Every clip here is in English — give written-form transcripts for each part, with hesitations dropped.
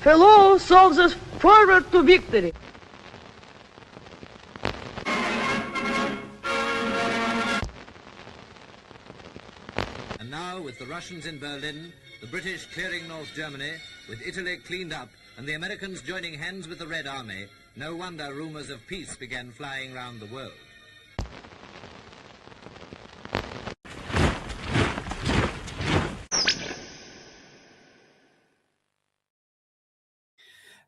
Fellow soldiers, forward to victory. And now, with the Russians in Berlin, the British clearing North Germany, with Italy cleaned up, and the Americans joining hands with the Red Army, no wonder rumors of peace began flying round the world.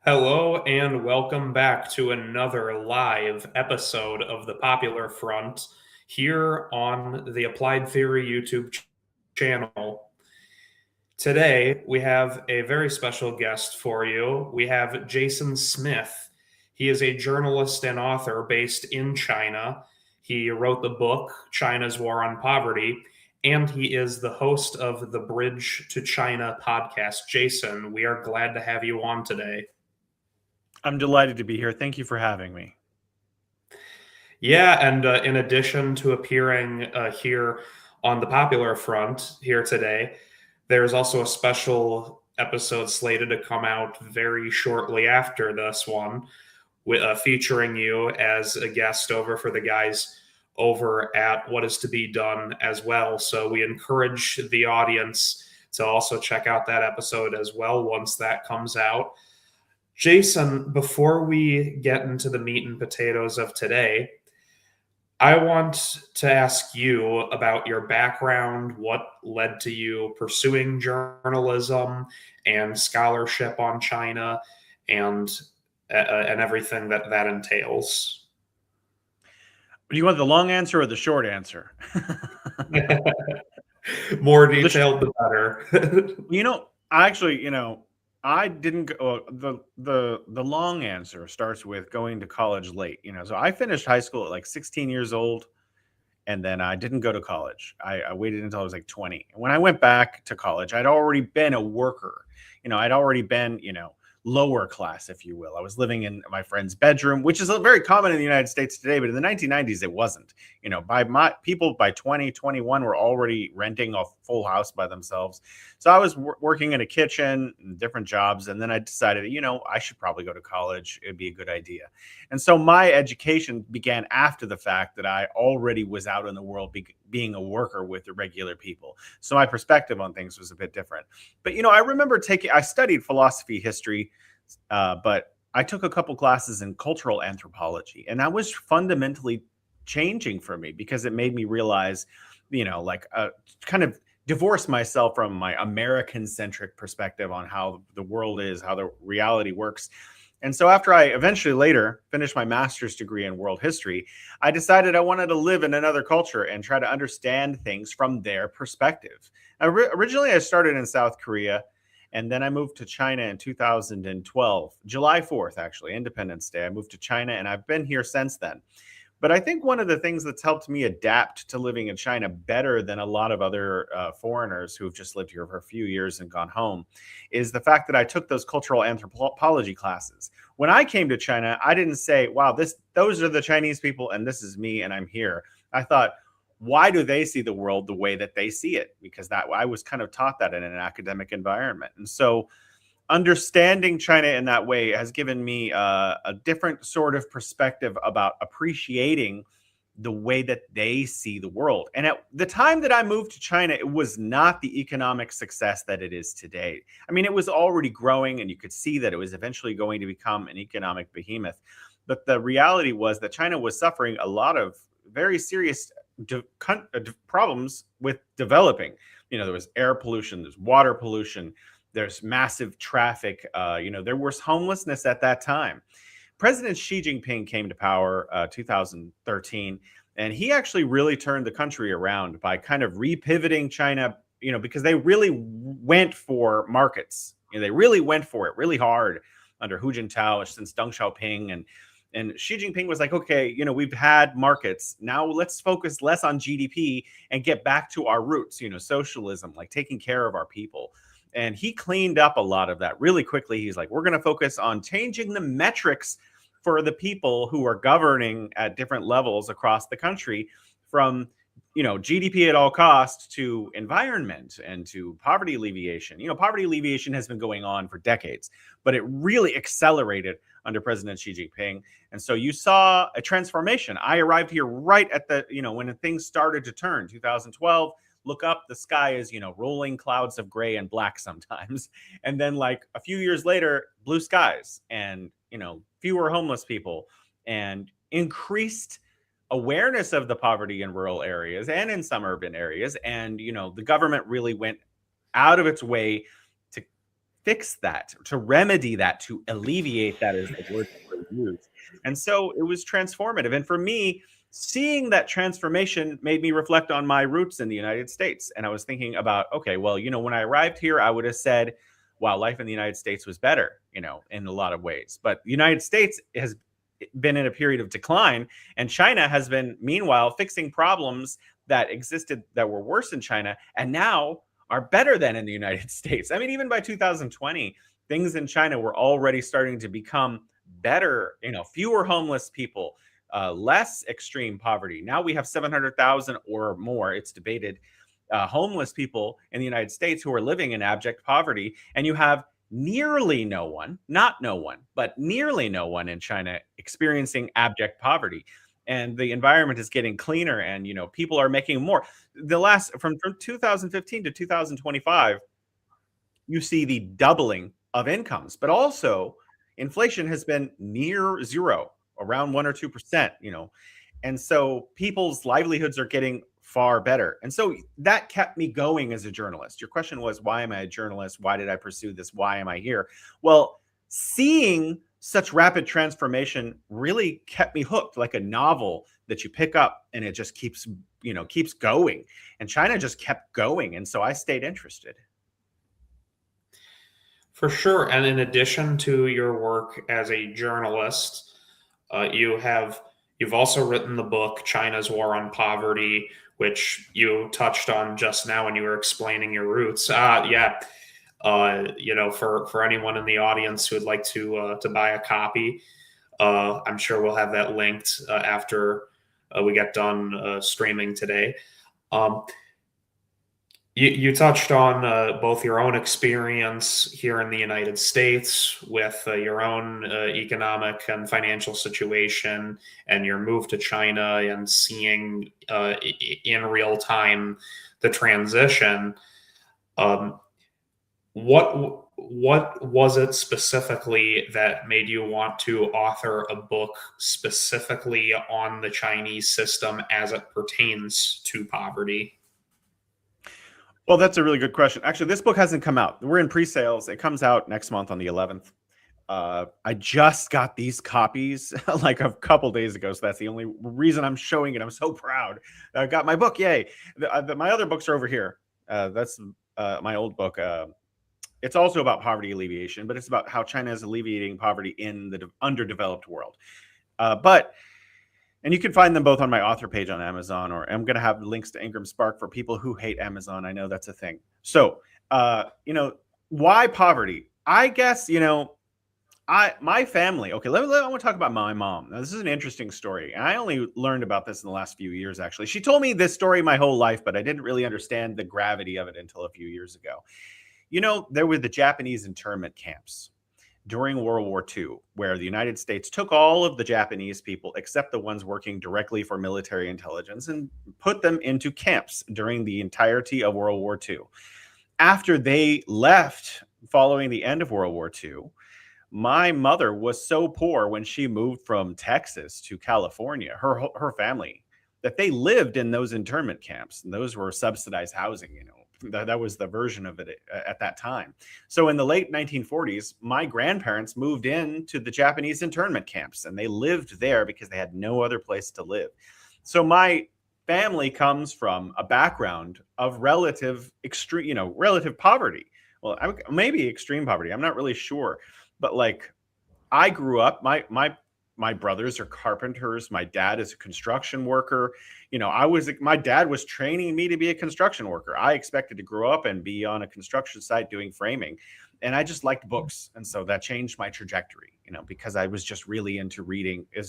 Hello and welcome back to another live episode of the Popular Front here on the Applied Theory YouTube channel. Today we have a very special guest for you. We have Jason Smith. He is a journalist and author based in China. He wrote the book China's War on Poverty, and he is the host of the Bridge to China podcast. Jason, we are glad to have you on today. I'm delighted to be here. Thank you for having me. Yeah, and in addition to appearing here on the Popular Front here today, there's also a special episode slated to come out very shortly after this one, featuring you as a guest over for the guys over at What Is to Be Done as well. So we encourage the audience to also check out that episode as well once that comes out. Jason, before we get into the meat and potatoes of today, I want to ask you about your background, what led to you pursuing journalism and scholarship on China, and everything that entails. Do you want the long answer or the short answer? More detailed, the better. I didn't go. The long answer starts with going to college late. So I finished high school at like 16 years old, and then I didn't go to college. I waited until I was like 20. And when I went back to college, I'd already been a worker. I'd already been, lower class, if you will. I was living in my friend's bedroom, which is very common in the United States today, but in the 1990s, it wasn't. People by 20, 21 were already renting a full house by themselves. So I was working in a kitchen, different jobs, and then I decided, I should probably go to college. It'd be a good idea. And so my education began after the fact that I already was out in the world being a worker with the regular people. So my perspective on things was a bit different. But, I remember I studied philosophy, history, but I took a couple classes in cultural anthropology, and that was fundamentally changing for me because it made me realize, kind of divorce myself from my American-centric perspective on how the world is, how the reality works. And so after I eventually later finished my master's degree in world history, I decided I wanted to live in another culture and try to understand things from their perspective. Originally, I started in South Korea, and then I moved to China in 2012, July 4th, actually, Independence Day. I moved to China, and I've been here since then. But I think one of the things that's helped me adapt to living in China better than a lot of other foreigners who've just lived here for a few years and gone home is the fact that I took those cultural anthropology classes. When I came to China, I didn't say, wow, those are the Chinese people and this is me and I'm here. I thought, why do they see the world the way that they see it? Because I was kind of taught that in an academic environment. And so understanding China in that way has given me a different sort of perspective about appreciating the way that they see the world. And at the time that I moved to China, it was not the economic success that it is today. I mean, it was already growing, and you could see that it was eventually going to become an economic behemoth. But the reality was that China was suffering a lot of very serious problems with developing. There was air pollution, there's water pollution, there's massive traffic. There was homelessness at that time. President Xi Jinping came to power 2013, and he actually really turned the country around by kind of repivoting China, because they really went for markets. They really went for it really hard under Hu Jintao since Deng Xiaoping. And Xi Jinping was like, okay, we've had markets. Now let's focus less on GDP and get back to our roots, socialism, like taking care of our people. And he cleaned up a lot of that really quickly. He's like, we're going to focus on changing the metrics for the people who are governing at different levels across the country from GDP at all costs to environment and to poverty alleviation. Poverty alleviation has been going on for decades, but it really accelerated under President Xi Jinping. And so you saw a transformation. I arrived here right at the, when things started to turn, 2012. Look up, the sky is, rolling clouds of gray and black sometimes. And then like a few years later, blue skies and, fewer homeless people and increased awareness of the poverty in rural areas and in some urban areas. And, the government really went out of its way to fix that, to remedy that, to alleviate that, is the word that was used. And so it was transformative. And for me, seeing that transformation made me reflect on my roots in the United States. And I was thinking about, okay, well, when I arrived here, I would have said, wow, life in the United States was better, in a lot of ways. But the United States has been in a period of decline, and China has been, meanwhile, fixing problems that existed that were worse in China and now are better than in the United States. I mean, even by 2020, things in China were already starting to become better, fewer homeless people, less extreme poverty. Now we have 700,000 or more, it's debated, homeless people in the United States who are living in abject poverty. And you have nearly no one, not no one, but nearly no one in China experiencing abject poverty. And the environment is getting cleaner, and people are making more. From 2015 to 2025, you see the doubling of incomes, but also inflation has been near zero, around 1 or 2%, and so people's livelihoods are getting far better. And so that kept me going as a journalist. Your question was, why am I a journalist? Why did I pursue this? Why am I here? Well, seeing such rapid transformation really kept me hooked, like a novel that you pick up and it just keeps going. And China just kept going. And so I stayed interested. For sure. And in addition to your work as a journalist, you've also written the book China's War on Poverty, which you touched on just now when you were explaining your roots. For anyone in the audience who would like to buy a copy, I'm sure we'll have that linked after we get done streaming today. You touched on both your own experience here in the United States with your own economic and financial situation, and your move to China and seeing in real time the transition. What was it specifically that made you want to author a book specifically on the Chinese system as it pertains to poverty? Well, that's a really good question. Actually, this book hasn't come out. We're in pre-sales. It comes out next month on the 11th. I just got these copies like a couple days ago, so that's the only reason I'm showing it. I'm so proud. I got my book. Yay. My other books are over here. That's my old book. It's also about poverty alleviation, but it's about how China is alleviating poverty in the underdeveloped world. And you can find them both on my author page on Amazon, or I'm going to have links to Ingram Spark for people who hate Amazon. I know that's a thing. So, why poverty? I guess, my family. Okay, I want to talk about my mom. Now, this is an interesting story. I only learned about this in the last few years, actually. She told me this story my whole life, but I didn't really understand the gravity of it until a few years ago. There were the Japanese internment camps during World War II, where the United States took all of the Japanese people, except the ones working directly for military intelligence, and put them into camps during the entirety of World War II. After they left, following the end of World War II, my mother was so poor when she moved from Texas to California, her family, that they lived in those internment camps. And those were subsidized housing, That was the version of it at that time. So in the late 1940s, my grandparents moved into the Japanese internment camps, and they lived there because they had no other place to live. So my family comes from a background of relative poverty. Well, maybe extreme poverty. I'm not really sure. But I grew up, my brothers are carpenters. My dad is a construction worker. My dad was training me to be a construction worker. I expected to grow up and be on a construction site doing framing. And I just liked books. And so that changed my trajectory, because I was just really into reading. It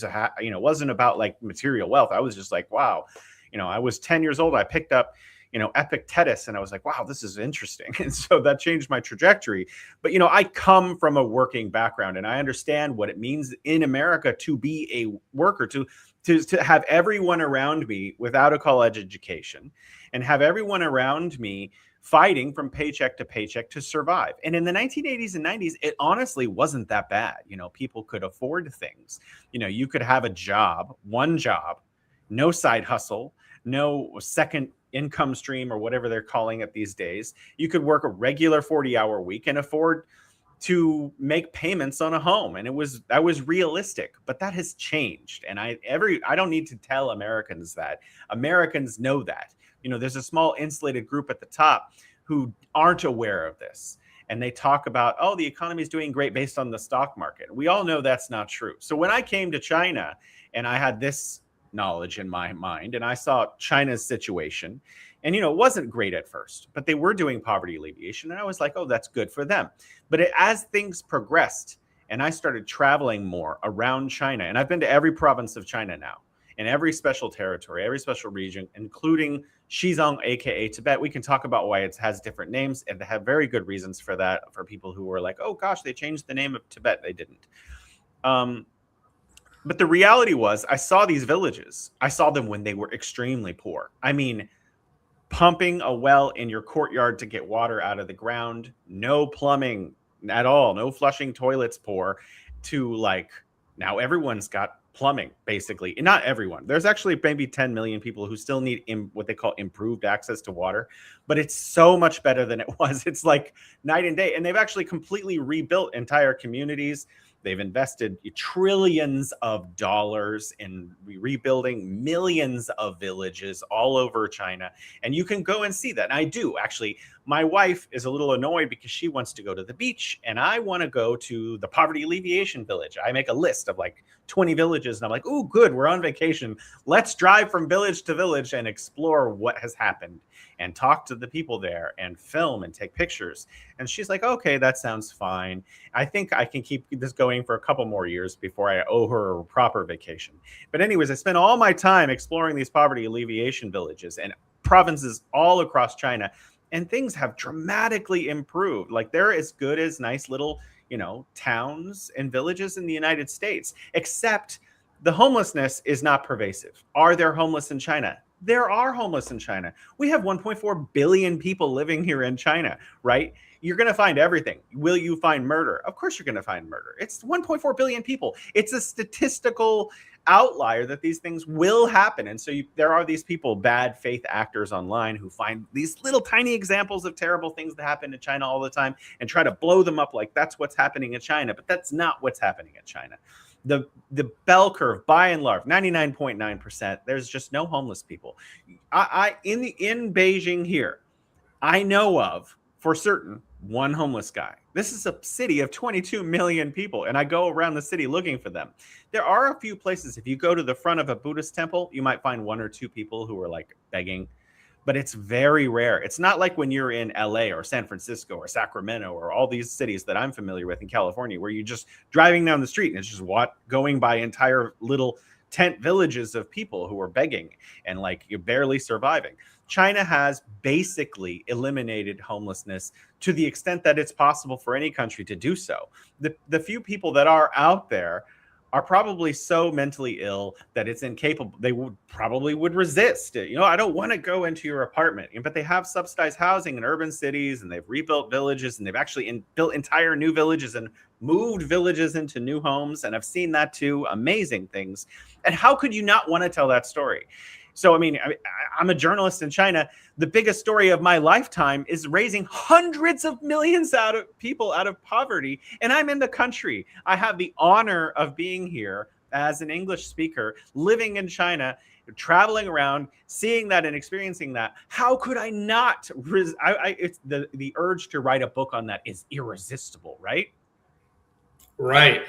wasn't about material wealth. I was just like, wow, I was 10 years old. I picked up, Epictetus, and I was like, wow, this is interesting. And so that changed my trajectory. But, I come from a working background, and I understand what it means in America to be a worker, to have everyone around me without a college education, and have everyone around me fighting from paycheck to paycheck to survive. And in the 1980s and 90s, it honestly wasn't that bad. People could afford things. You could have a job, one job, no side hustle, no second income stream, or whatever they're calling it these days. You could work a regular 40-hour week and afford to make payments on a home. And that was realistic, but that has changed. And I don't need to tell Americans that. Americans know that. There's a small insulated group at the top who aren't aware of this. And they talk about, oh, the economy is doing great based on the stock market. We all know that's not true. So when I came to China and I had this knowledge in my mind and I saw China's situation, and, it wasn't great at first, but they were doing poverty alleviation. And I was like, oh, that's good for them. But as things progressed and I started traveling more around China, and I've been to every province of China now, and every special territory, every special region, including Xizang, aka Tibet. We can talk about why it has different names, and they have very good reasons for that, for people who were like, oh gosh, they changed the name of Tibet. They didn't. But the reality was, I saw these villages. I saw them when they were extremely poor. I mean, pumping a well in your courtyard to get water out of the ground, no plumbing at all, no flushing toilets poor, to like, now everyone's got plumbing, basically. Not everyone. There's actually maybe 10 million people who still need what they call improved access to water, but it's so much better than it was. It's like night and day. And they've actually completely rebuilt entire communities. They've invested trillions of dollars in rebuilding millions of villages all over China. And you can go and see that. And I do, actually. My wife is a little annoyed because she wants to go to the beach, and I want to go to the poverty alleviation village. I make a list of like 20 villages, and I'm like, oh, good, we're on vacation. Let's drive from village to village and explore what has happened and talk to the people there and film and take pictures. And she's like, okay, that sounds fine. I think I can keep this going for a couple more years before I owe her a proper vacation. But anyways, I spent all my time exploring these poverty alleviation villages and provinces all across China. And things have dramatically improved. Like, they're as good as nice little, towns and villages in the United States, except the homelessness is not pervasive. Are there homeless in China? There are homeless in China. We have 1.4 billion people living here in China, right? You're going to find everything. Will you find murder? Of course you're going to find murder. It's 1.4 billion people. It's a statistical outlier that these things will happen. And so there are these people, bad faith actors online, who find these little tiny examples of terrible things that happen in China all the time and try to blow them up like that's what's happening in China. But that's not what's happening in China. The bell curve, by and large, 99.9%, there's just no homeless people. In Beijing here, I know of for certain one homeless guy. This is a city of 22 million people, and I go around the city looking for them. There are a few places. If you go to the front of a Buddhist temple, you might find one or two people who are like begging, but it's very rare. It's not like when you're in LA or San Francisco or Sacramento or all these cities that I'm familiar with in California, where you're just driving down the street and it's just going by entire little tent villages of people who are begging and like you're barely surviving. China has basically eliminated homelessness to the extent that it's possible for any country to do so. The few people that are out there are probably so mentally ill that it's incapable. They would resist it. I don't want to go into your apartment, but they have subsidized housing in urban cities, and they've rebuilt villages, and they've actually built entire new villages and moved villages into new homes. And I've seen that too. Amazing things. And how could you not want to tell that story? So, I'm a journalist in China. The biggest story of my lifetime is raising hundreds of millions out of people out of poverty. And I'm in the country. I have the honor of being here as an English speaker, living in China, traveling around, seeing that and experiencing that. How could I not? It's the urge to write a book on that is irresistible, right? Right.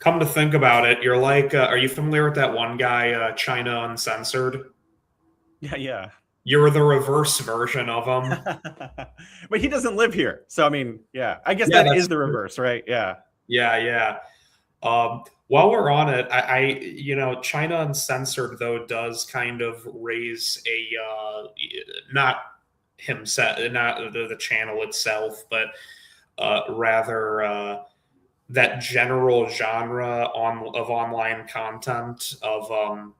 Come to think about it, you're like, are you familiar with that one guy, China Uncensored? Yeah. You're the reverse version of him. But he doesn't live here. So, I guess that is the reverse, right? Yeah. Yeah. While we're on it, China Uncensored, though, does kind of raise not himself, not the channel itself, but rather that general genre of online content of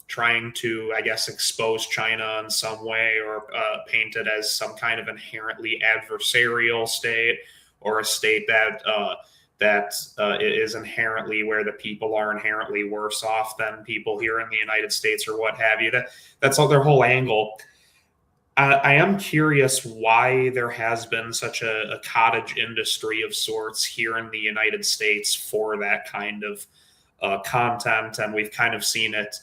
trying to, I guess, expose China in some way, or paint it as some kind of inherently adversarial state, or a state that is inherently, where the people are inherently worse off than people here in the United States, or what have you. That's all their whole angle. I am curious why there has been such a cottage industry of sorts here in the United States for that kind of content, and we've kind of seen it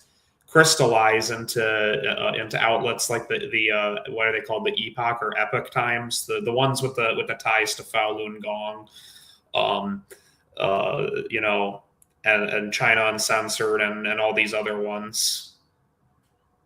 crystallize into outlets like the what are they called, the Epoch or Epoch Times, the ones with the ties to Falun Gong, and China Uncensored, and all these other ones.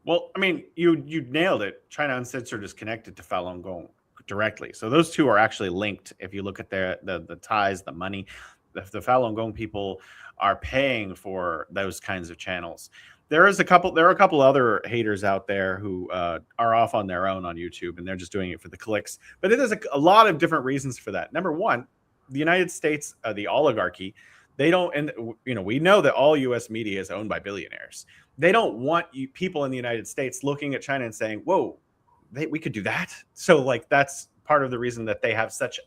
Well, I mean, you nailed it. China Uncensored is connected to Falun Gong directly. So those two are actually linked. If you look at the ties, the money, the Falun Gong people are paying for those kinds of channels. There are a couple other haters out there who are off on their own on YouTube, and they're just doing it for the clicks. But it is a lot of different reasons for that. Number one, the United States, the oligarchy, they don't, and we know that all U.S. media is owned by billionaires. They don't want people in the United States looking at China and saying, whoa, we could do that. So like, that's part of the reason that they have such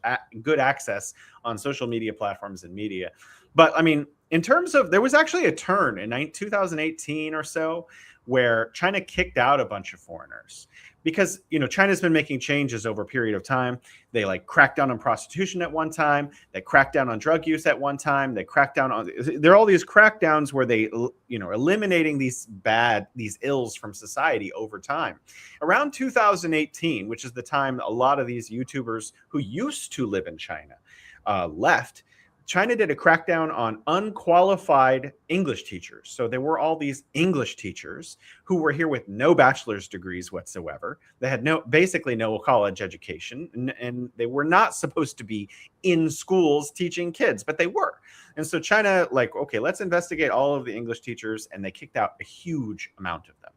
good access on social media platforms and media. But I mean, in terms of, there was actually a turn in 2018 or so where China kicked out a bunch of foreigners, because China's been making changes over a period of time. They cracked down on prostitution at one time. They cracked down on drug use at one time. They cracked down on, there are all these crackdowns where they eliminating these ills from society over time. Around 2018, which is the time a lot of these YouTubers who used to live in China left, China did a crackdown on unqualified English teachers. So there were all these English teachers who were here with no bachelor's degrees whatsoever. They had basically no college education, and they were not supposed to be in schools teaching kids, but they were. And so China, okay, let's investigate all of the English teachers, and they kicked out a huge amount of them.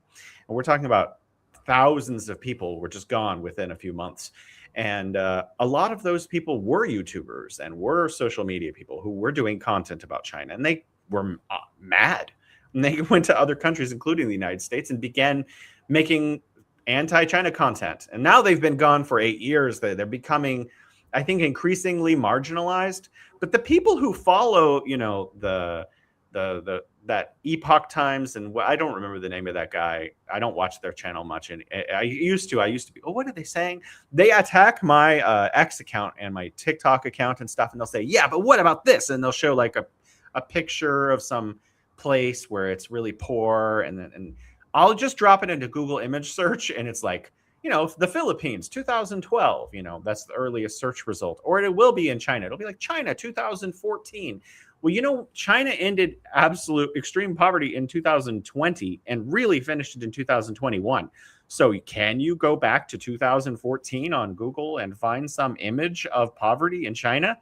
And we're talking about thousands of people were just gone within a few months. And a lot of those people were YouTubers and were social media people who were doing content about China, and they were mad. And they went to other countries, including the United States, and began making anti-China content. And now they've been gone for 8 years. They're becoming, I think, increasingly marginalized. But the people who follow, that Epoch Times, and I don't remember the name of that guy. I don't watch their channel much, and I used to be. Oh, what are they saying? They attack my X account and my TikTok account and stuff, and they'll say, "Yeah, but what about this?" And they'll show a picture of some place where it's really poor, and I'll just drop it into Google image search, and it's the Philippines, 2012. That's the earliest search result, or it will be in China. It'll be like China, 2014. Well, China ended absolute extreme poverty in 2020 and really finished it in 2021. So can you go back to 2014 on Google and find some image of poverty in China?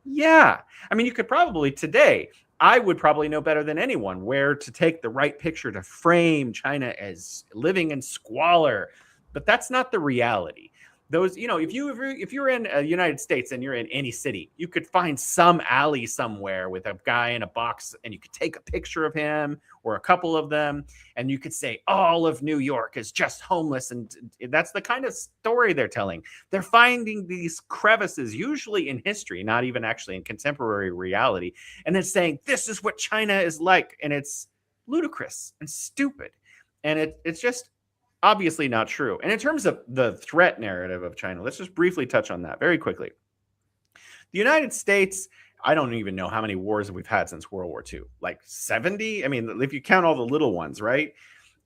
Yeah. I mean, you could probably today, I would probably know better than anyone where to take the right picture to frame China as living in squalor. But that's not the reality. Those, if you're in the United States and you're in any city, you could find some alley somewhere with a guy in a box, and you could take a picture of him or a couple of them, and you could say all of New York is just homeless. And that's the kind of story they're telling. They're finding these crevices, usually in history, not even actually in contemporary reality, and then saying this is what China is like, and it's ludicrous and stupid, and it's just obviously not true. And in terms of the threat narrative of China, let's just briefly touch on that very quickly. The United States, I don't even know how many wars we've had since World War II, like 70. I mean, if you count all the little ones, right?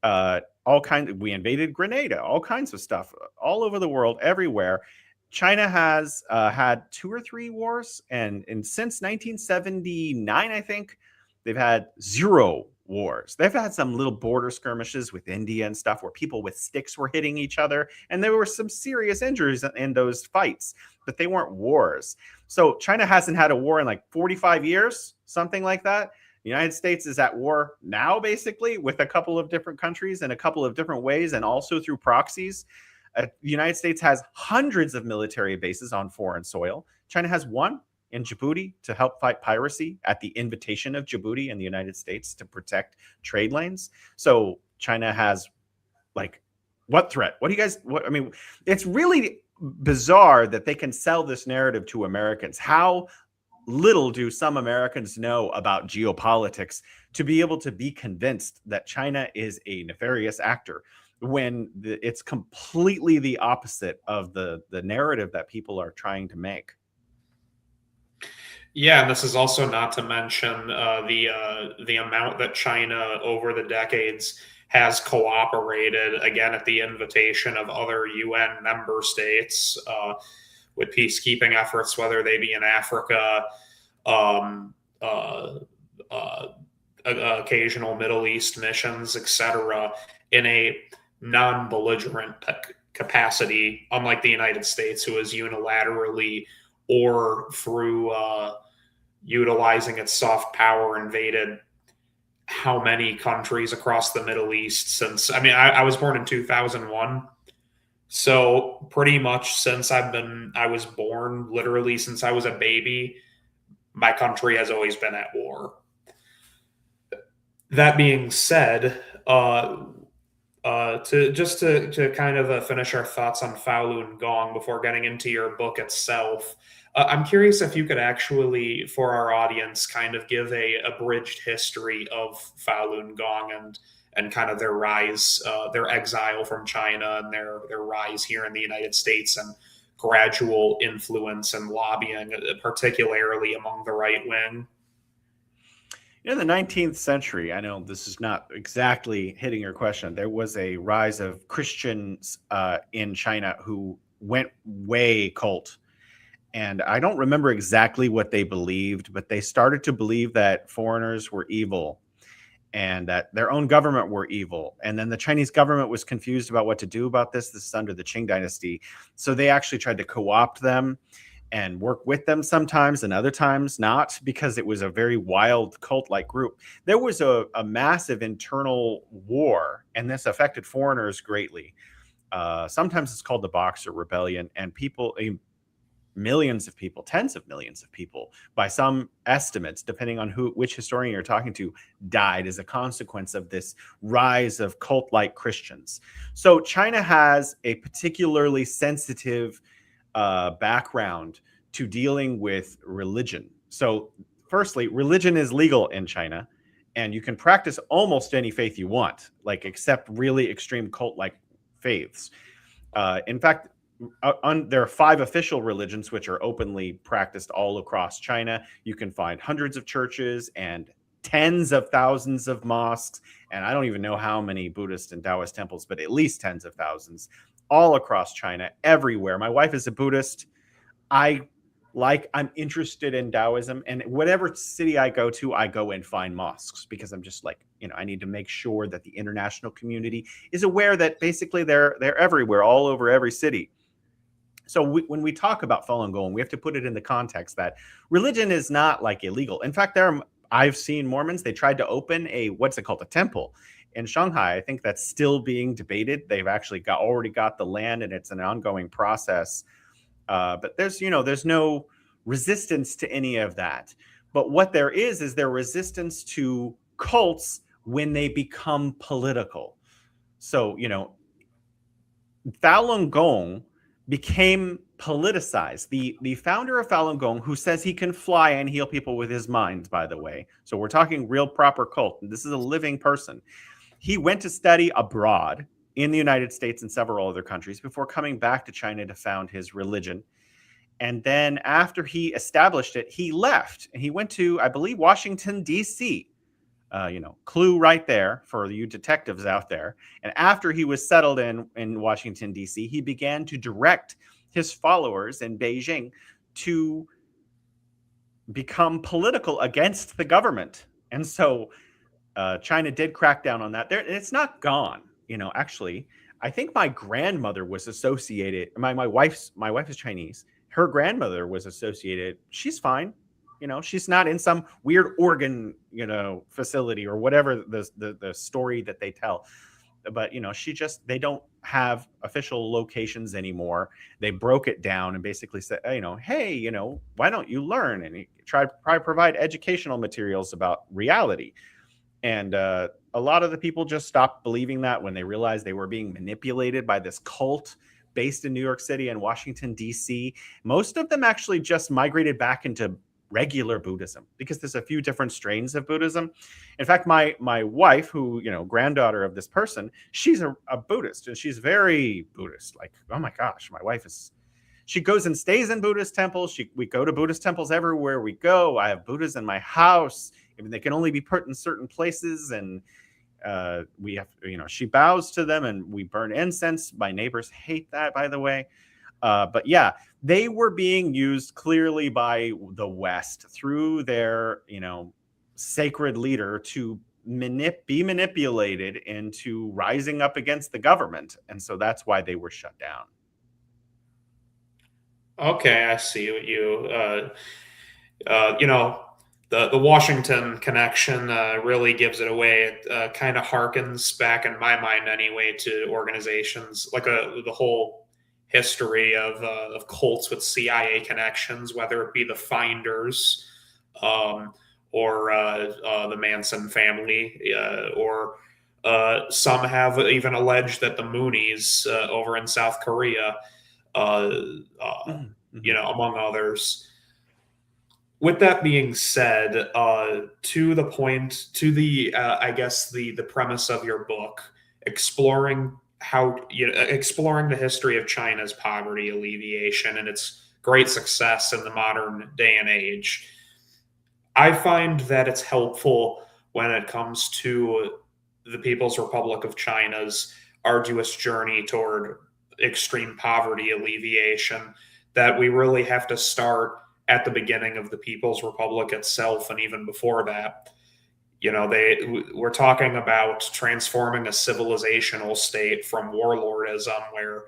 We invaded Grenada, all kinds of stuff all over the world, everywhere. China has had 2 or 3 wars, and since 1979, I think, they've had 0 wars. They've had some little border skirmishes with India and stuff where people with sticks were hitting each other, and there were some serious injuries in those fights, but they weren't wars. So China hasn't had a war in 45 years, something like that. The United States is at war now, basically, with a couple of different countries in a couple of different ways, and also through proxies. The United States has hundreds of military bases on foreign soil. China has one in Djibouti to help fight piracy at the invitation of Djibouti and the United States to protect trade lanes. So China has, like, what threat? What do you guys, I mean, it's really bizarre that they can sell this narrative to Americans. How little do some Americans know about geopolitics to be able to be convinced that China is a nefarious actor, when it's completely the opposite of the narrative that people are trying to make. Yeah, and this is also not to mention the amount that China over the decades has cooperated, again at the invitation of other UN member states, with peacekeeping efforts, whether they be in Africa, occasional Middle East missions, etc., in a non-belligerent capacity, unlike the United States, who is unilaterally or through utilizing its soft power invaded how many countries across the Middle East since, I mean, I was born in 2001. So pretty much since I was born, literally since I was a baby, my country has always been at war. That being said, to kind of finish our thoughts on Falun Gong before getting into your book itself, I'm curious if you could actually, for our audience, kind of give a abridged history of Falun Gong and kind of their rise, their exile from China and their rise here in the United States and gradual influence and lobbying, particularly among the right wing. In the 19th century, I know this is not exactly hitting your question, there was a rise of Christians in China who went way cult. And I don't remember exactly what they believed, but they started to believe that foreigners were evil and that their own government were evil. And then the Chinese government was confused about what to do about this. This is under the Qing dynasty. So they actually tried to co-opt them and work with them sometimes, and other times not, because it was a very wild cult-like group. There was a massive internal war, and this affected foreigners greatly. Sometimes it's called the Boxer Rebellion, and people, millions of people, tens of millions of people, by some estimates, depending on which historian you're talking to, died as a consequence of this rise of cult-like Christians. So China has a particularly sensitive background to dealing with religion. So firstly, religion is legal in China, and you can practice almost any faith you want, like except really extreme cult-like faiths. In fact, there are 5 official religions which are openly practiced all across China. You can find hundreds of churches and tens of thousands of mosques, and I don't even know how many Buddhist and Taoist temples, but at least tens of thousands, all across China, everywhere. My wife is a Buddhist. I'm interested in Taoism, and whatever city I go to, I go and find mosques, because I'm just like, I need to make sure that the international community is aware that basically they're everywhere, all over every city. So when we talk about Falun Gong, we have to put it in the context that religion is not like illegal. In fact, I've seen Mormons, they tried to open a temple in Shanghai. I think that's still being debated. They've actually already got the land, and it's an ongoing process. But there's no resistance to any of that. But what there is their resistance to cults when they become political. So, Falun Gong became politicized. The founder of Falun Gong, who says he can fly and heal people with his mind, by the way. So we're talking real proper cult. This is a living person. He went to study abroad in the United States and several other countries before coming back to China to found his religion. And then after he established it, he left and he went to, I believe, Washington, D.C. Clue right there for you detectives out there. And after he was settled in Washington, D.C., he began to direct his followers in Beijing to become political against the government. And so China did crack down on that. It's not gone. Actually, I think my grandmother was associated. My wife is Chinese. Her grandmother was associated. She's fine. She's not in some weird organ, facility or whatever the story that they tell. But, they don't have official locations anymore. They broke it down and basically said, hey, why don't you learn and try provide educational materials about reality. And a lot of the people just stopped believing that when they realized they were being manipulated by this cult based in New York City and Washington, D.C. Most of them actually just migrated back into regular Buddhism because there's a few different strains of Buddhism. In fact, my wife, who, granddaughter of this person, she's a Buddhist, and she's very Buddhist. Like, oh my gosh, my wife she goes and stays in Buddhist temples. We go to Buddhist temples everywhere we go. I have Buddhas in my house. I mean, they can only be put in certain places, and we have, she bows to them, and we burn incense. My neighbors hate that, by the way. But yeah, they were being used clearly by the West through their, sacred leader to be manipulated into rising up against the government. And so that's why they were shut down. Okay, I see what the Washington connection really gives it away. It kind of harkens back, in my mind anyway, to organizations like the whole history of cults with CIA connections, whether it be the Finders or the Manson family, or some have even alleged that the Moonies over in South Korea, among others. With that being said, to the point, to the I guess the premise of your book, exploring the history of China's poverty alleviation and its great success in the modern day and age, I find that it's helpful when it comes to the People's Republic of China's arduous journey toward extreme poverty alleviation, that we really have to start at the beginning of the People's Republic itself, and even before that. We're talking about transforming a civilizational state from warlordism, where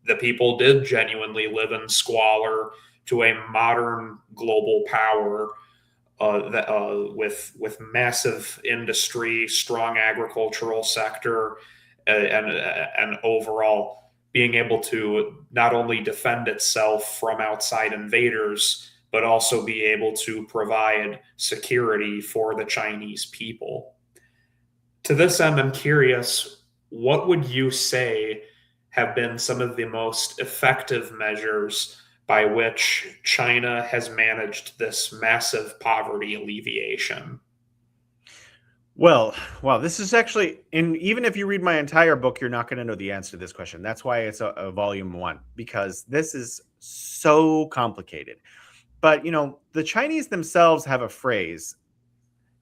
the people did genuinely live in squalor, to a modern global power with massive industry, strong agricultural sector, and overall being able to not only defend itself from outside invaders, but also be able to provide security for the Chinese people. To this end, I'm curious, what would you say have been some of the most effective measures by which China has managed this massive poverty alleviation? Well, this is actually, and even if you read my entire book, you're not going to know the answer to this question. That's why it's a volume 1, because this is so complicated. But, the Chinese themselves have a phrase: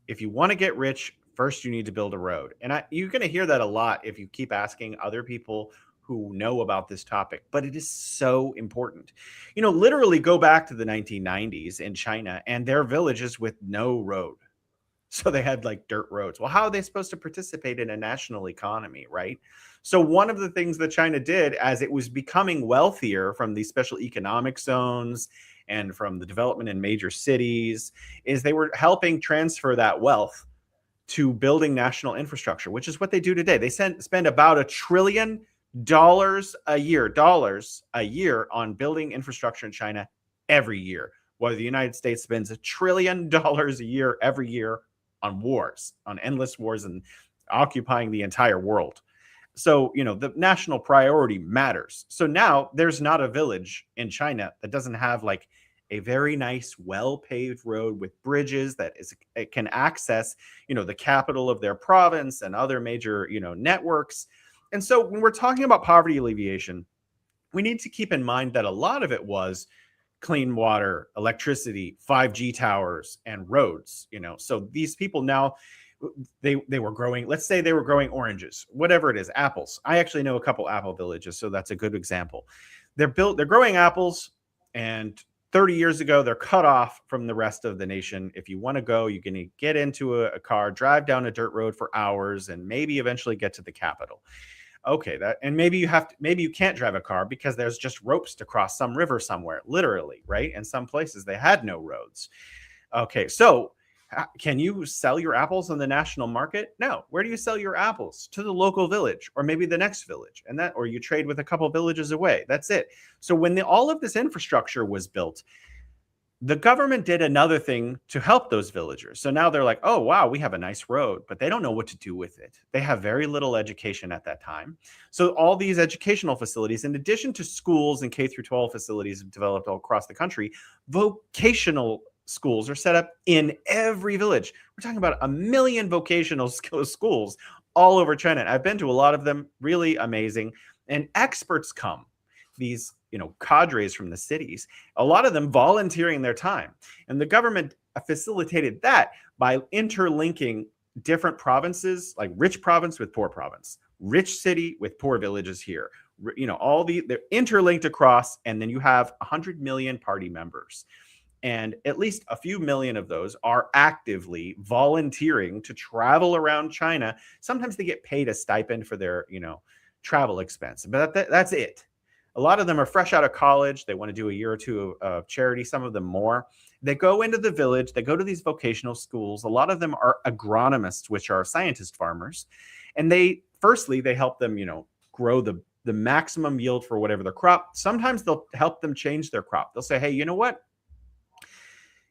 if you want to get rich, first you need to build a road. And you're going to hear that a lot if you keep asking other people who know about this topic. But it is so important. Literally go back to the 1990s in China, and their villages with no road. So they had like dirt roads. Well, how are they supposed to participate in a national economy, right? So one of the things that China did, as it was becoming wealthier from these special economic zones and from the development in major cities, is they were helping transfer that wealth to building national infrastructure, which is what they do today. They spend about $1 trillion a year on building infrastructure in China every year, while the United States spends $1 trillion a year every year on wars, on endless wars, and occupying the entire world. So, the national priority matters. So now there's not a village in China that doesn't have like a very nice, well-paved road with bridges it can access, the capital of their province and other major, networks. And so when we're talking about poverty alleviation, we need to keep in mind that a lot of it was clean water, electricity, 5G towers, and roads. So these people now, they were growing, let's say they were growing oranges, whatever it is, apples. I actually know a couple apple villages, so that's a good example. They're growing apples, and 30 years ago, they're cut off from the rest of the nation. If you want to go, you can get into a car, drive down a dirt road for hours, and maybe eventually get to the capital. Okay, maybe you can't drive a car because there's just ropes to cross some river somewhere, literally, right? In some places, they had no roads. Okay, so can you sell your apples on the national market? No. Where do you sell your apples? To the local village, or maybe the next village, and that, or you trade with a couple villages away. That's it. So when all of this infrastructure was built, the government did another thing to help those villagers. So now they're like, oh, wow, we have a nice road, but they don't know what to do with it. They have very little education at that time. So all these educational facilities, in addition to schools and K through 12 facilities developed all across the country, vocational schools are set up in every village. We're talking about 1 million vocational schools all over China. I've been to a lot of them, really amazing. And experts come, these cadres from the cities, a lot of them volunteering their time. And the government facilitated that by interlinking different provinces, like rich province with poor province, rich city with poor villages here. They're interlinked across, and then you have 100 million party members. And at least a few million of those are actively volunteering to travel around China. Sometimes they get paid a stipend for their, travel expense, but that's it. A lot of them are fresh out of college. They want to do a year or two of charity, some of them more. They go into the village. They go to these vocational schools. A lot of them are agronomists, which are scientist farmers. And they help them, grow the maximum yield for whatever their crop. Sometimes they'll help them change their crop. They'll say, hey, you know what?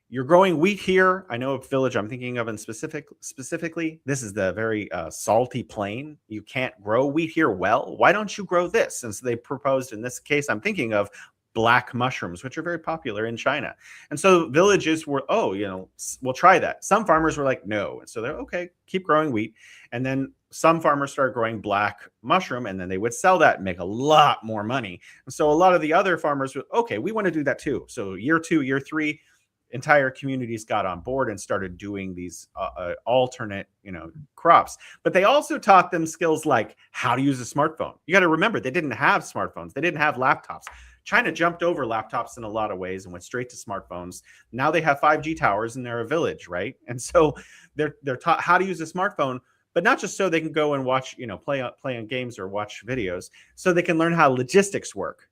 You're growing wheat here. I know a village I'm thinking of in specifically. This is the very salty plain. You can't grow wheat here well. Why don't you grow this? And so they proposed, in this case, I'm thinking of black mushrooms, which are very popular in China. And so villages were, we'll try that. Some farmers were like, no. And so they're, okay, keep growing wheat. And then some farmers started growing black mushroom, and then they would sell that and make a lot more money. And so a lot of the other farmers were, okay, we want to do that too. So year 2, year 3, entire communities got on board and started doing these alternate, crops. But they also taught them skills like how to use a smartphone. You got to remember, they didn't have smartphones. They didn't have laptops. China jumped over laptops in a lot of ways and went straight to smartphones. Now they have 5G towers and they're a village, right? And so they're taught how to use a smartphone, but not just so they can go and watch, play on games or watch videos, so they can learn how logistics work.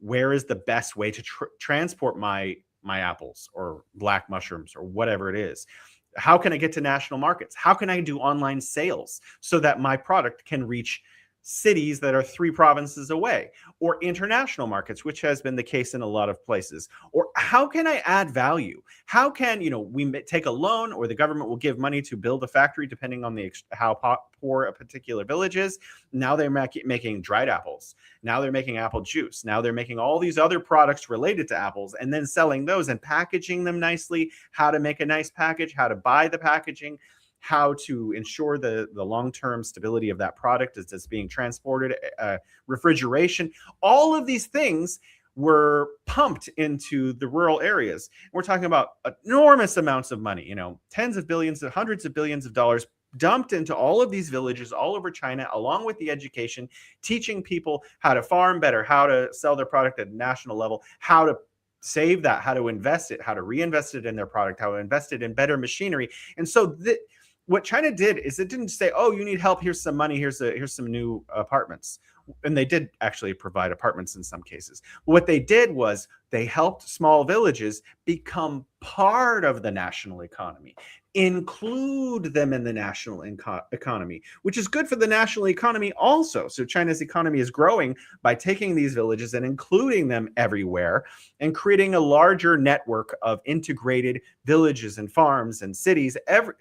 Where is the best way to transport my apples or black mushrooms or whatever it is? How can I get to national markets? How can I do online sales so that my product can reach cities that are 3 provinces away, or international markets, which has been the case in a lot of places? Or how can I add value? How can, we take a loan, or the government will give money to build a factory depending on how poor a particular village is. Now they're making dried apples. Now they're making apple juice. Now they're making all these other products related to apples and then selling those and packaging them nicely, how to make a nice package, how to buy the packaging, how to ensure the long-term stability of that product as it's being transported, refrigeration. All of these things were pumped into the rural areas. We're talking about enormous amounts of money, tens of billions, hundreds of billions of dollars dumped into all of these villages all over China, along with the education, teaching people how to farm better, how to sell their product at a national level, how to save that, how to invest it, how to reinvest it in their product, how to invest it in better machinery. And so what China did is it didn't say, oh, you need help, here's some money, here's some new apartments. And they did actually provide apartments in some cases. What they did was they helped small villages become part of the national economy, include them in the national economy, which is good for the national economy also. So China's economy is growing by taking these villages and including them everywhere and creating a larger network of integrated villages and farms and cities,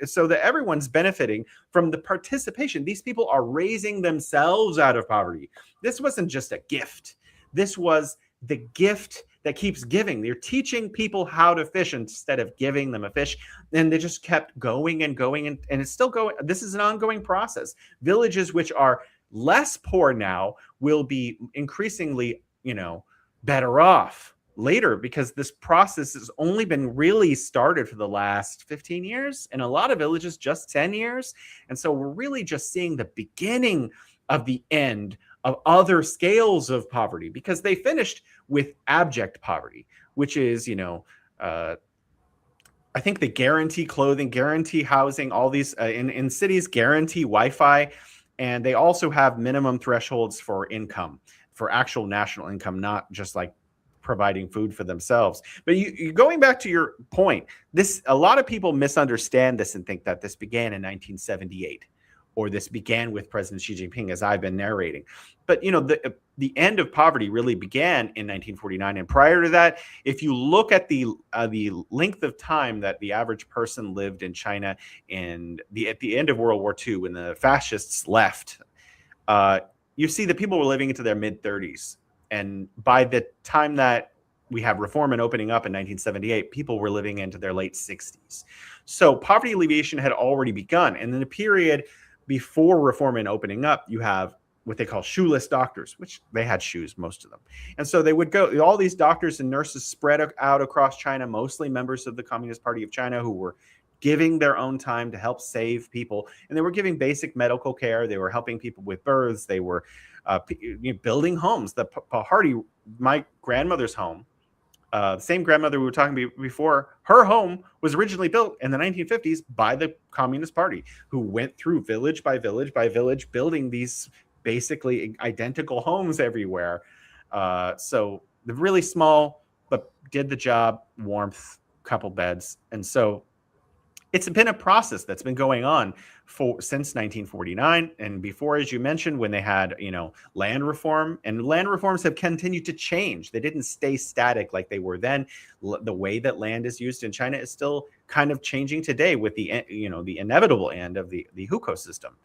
so that everyone's benefiting from the participation. These people are raising themselves out of poverty. This wasn't just a gift. This was the gift that keeps giving. They're teaching people how to fish instead of giving them a fish. And they just kept going and going. And it's still going. This is an ongoing process. Villages which are less poor now will be increasingly, better off later, because this process has only been really started for the last 15 years. In a lot of villages, just 10 years. And so we're really just seeing the beginning of the end of other scales of poverty, because they finished with abject poverty, which is, I think they guarantee clothing, guarantee housing, all these in cities, guarantee Wi-Fi. And they also have minimum thresholds for income, for actual national income, not just like providing food for themselves. But you going back to your point, a lot of people misunderstand this and think that this began in 1978, or this began with President Xi Jinping, as I've been narrating. But the end of poverty really began in 1949, and prior to that, if you look at the length of time that the average person lived in China at the end of World War II, when the fascists left, you see that people were living into their mid-30s. And by the time that we have reform and opening up in 1978, people were living into their late 60s. So poverty alleviation had already begun. And in the period before reform and opening up, you have what they call shoeless doctors, which they had shoes, most of them. And so they would go, all these doctors and nurses spread out across China, mostly members of the Communist Party of China, who were giving their own time to help save people. And they were giving basic medical care. They were helping people with births. They were building homes. My grandmother's home, the same grandmother we were talking about before, her home was originally built in the 1950s by the Communist Party, who went through village by village by village, building these basically identical homes everywhere. So the really small, but did the job, warmth, couple beds. And so it's been a process that's been going on since 1949 and before, as you mentioned, when they had land reform, and land reforms have continued to change. They didn't stay static like they were then. The way that land is used in China is still kind of changing today with the inevitable end of the hukou system.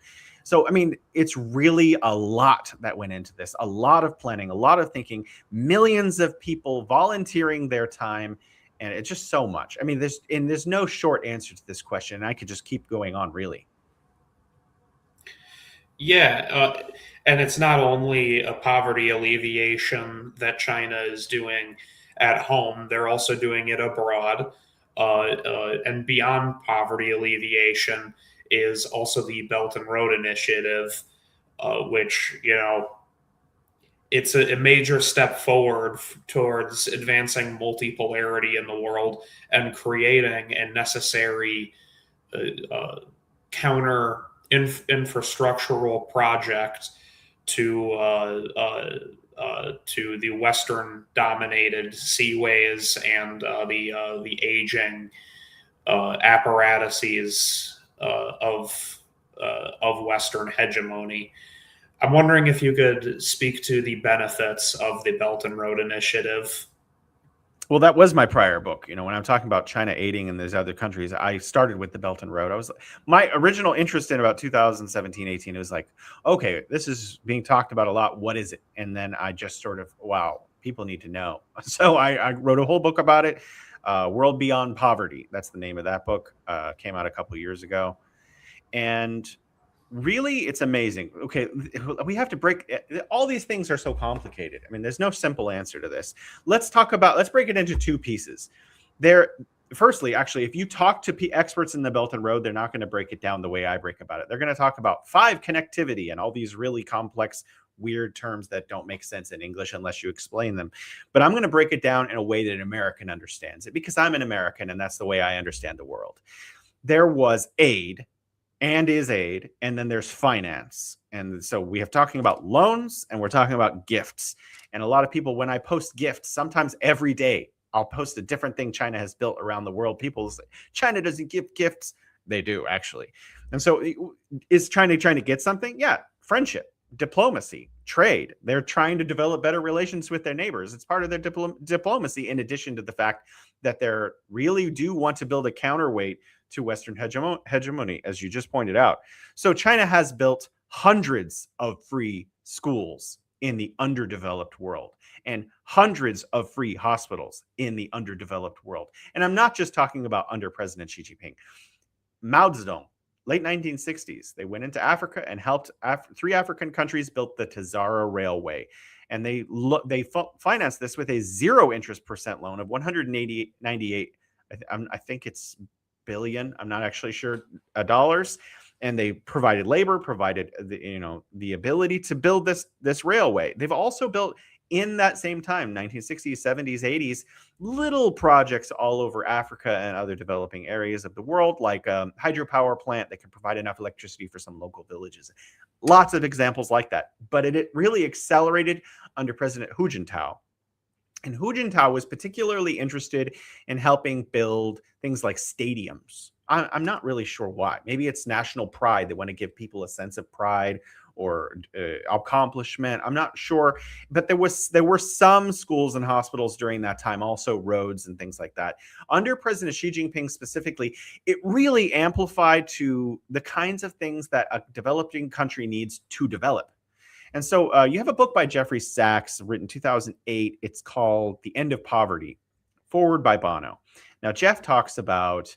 So, I mean, it's really a lot that went into this, a lot of planning, a lot of thinking, millions of people volunteering their time. And it's just so much. I mean, there's no short answer to this question. And I could just keep going on, really. Yeah. And it's not only a poverty alleviation that China is doing at home, they're also doing it abroad. And beyond poverty alleviation is also the Belt and Road Initiative, which, it's a major step forward towards advancing multipolarity in the world and creating a necessary counter infrastructural project to the Western-dominated seaways and the aging apparatuses of Western hegemony. I'm wondering if you could speak to the benefits of the Belt and Road Initiative. Well, that was my prior book. When I'm talking about China aiding in these other countries, I started with the Belt and Road. My original interest in about 2017, 18, it was like, okay, this is being talked about a lot. What is it? And then I just sort of, wow, people need to know. So I wrote a whole book about it. World Beyond Poverty. That's the name of that book. Came out a couple of years ago. And really, it's amazing. Okay, we have to break all these things are so complicated. I mean, there's no simple answer to this. Let's break it into two pieces. Firstly, actually, if you talk to experts in the Belt and Road, they're not going to break it down the way I break about it. They're going to talk about 5 connectivity and all these really complex, weird terms that don't make sense in English unless you explain them. But I'm going to break it down in a way that an American understands it, because I'm an American and that's the way I understand the world. There was aid and is aid, and then there's finance. And so we have talking about loans and we're talking about gifts. And a lot of people, when I post gifts, sometimes every day, I'll post a different thing China has built around the world. People say, China doesn't give gifts. They do, actually. And so is China trying to get something? Yeah, friendship, diplomacy, trade. They're trying to develop better relations with their neighbors. It's part of their diplomacy, in addition to the fact that they really do want to build a counterweight to Western hegemony, as you just pointed out. So China has built hundreds of free schools in the underdeveloped world and hundreds of free hospitals in the underdeveloped world. And I'm not just talking about under President Xi Jinping. Mao Zedong, late 1960s, they went into Africa and helped 3 African countries built the Tazara Railway. And they financed this with a 0% loan of 198, I think it's billion, I'm not actually sure, dollars. And they provided labor, provided the ability to build this railway. They've also built, in that same time, 1960s, 70s, 80s, little projects all over Africa and other developing areas of the world, like a hydropower plant that can provide enough electricity for some local villages. Lots of examples like that. But it really accelerated under President Hu Jintao. And Hu Jintao was particularly interested in helping build things like stadiums. I'm not really sure why. Maybe it's national pride. They want to give people a sense of pride or accomplishment. I'm not sure. But there were some schools and hospitals during that time, also roads and things like that. Under President Xi Jinping specifically, it really amplified to the kinds of things that a developing country needs to develop. And so you have a book by Jeffrey Sachs written 2008. It's called The End of Poverty, forward by Bono. Now, Jeff talks about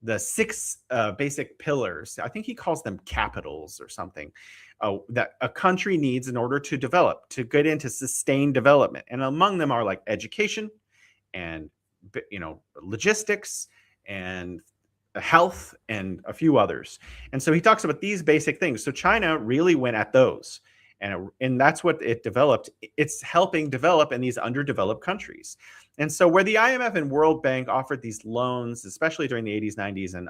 the 6 basic pillars. I think he calls them capitals or something that a country needs in order to develop, to get into sustained development. And among them are like education and, logistics and health and a few others. And so he talks about these basic things. So China really went at those. And that's what it developed. It's helping develop in these underdeveloped countries. And so where the IMF and World Bank offered these loans, especially during the 80s, 90s, and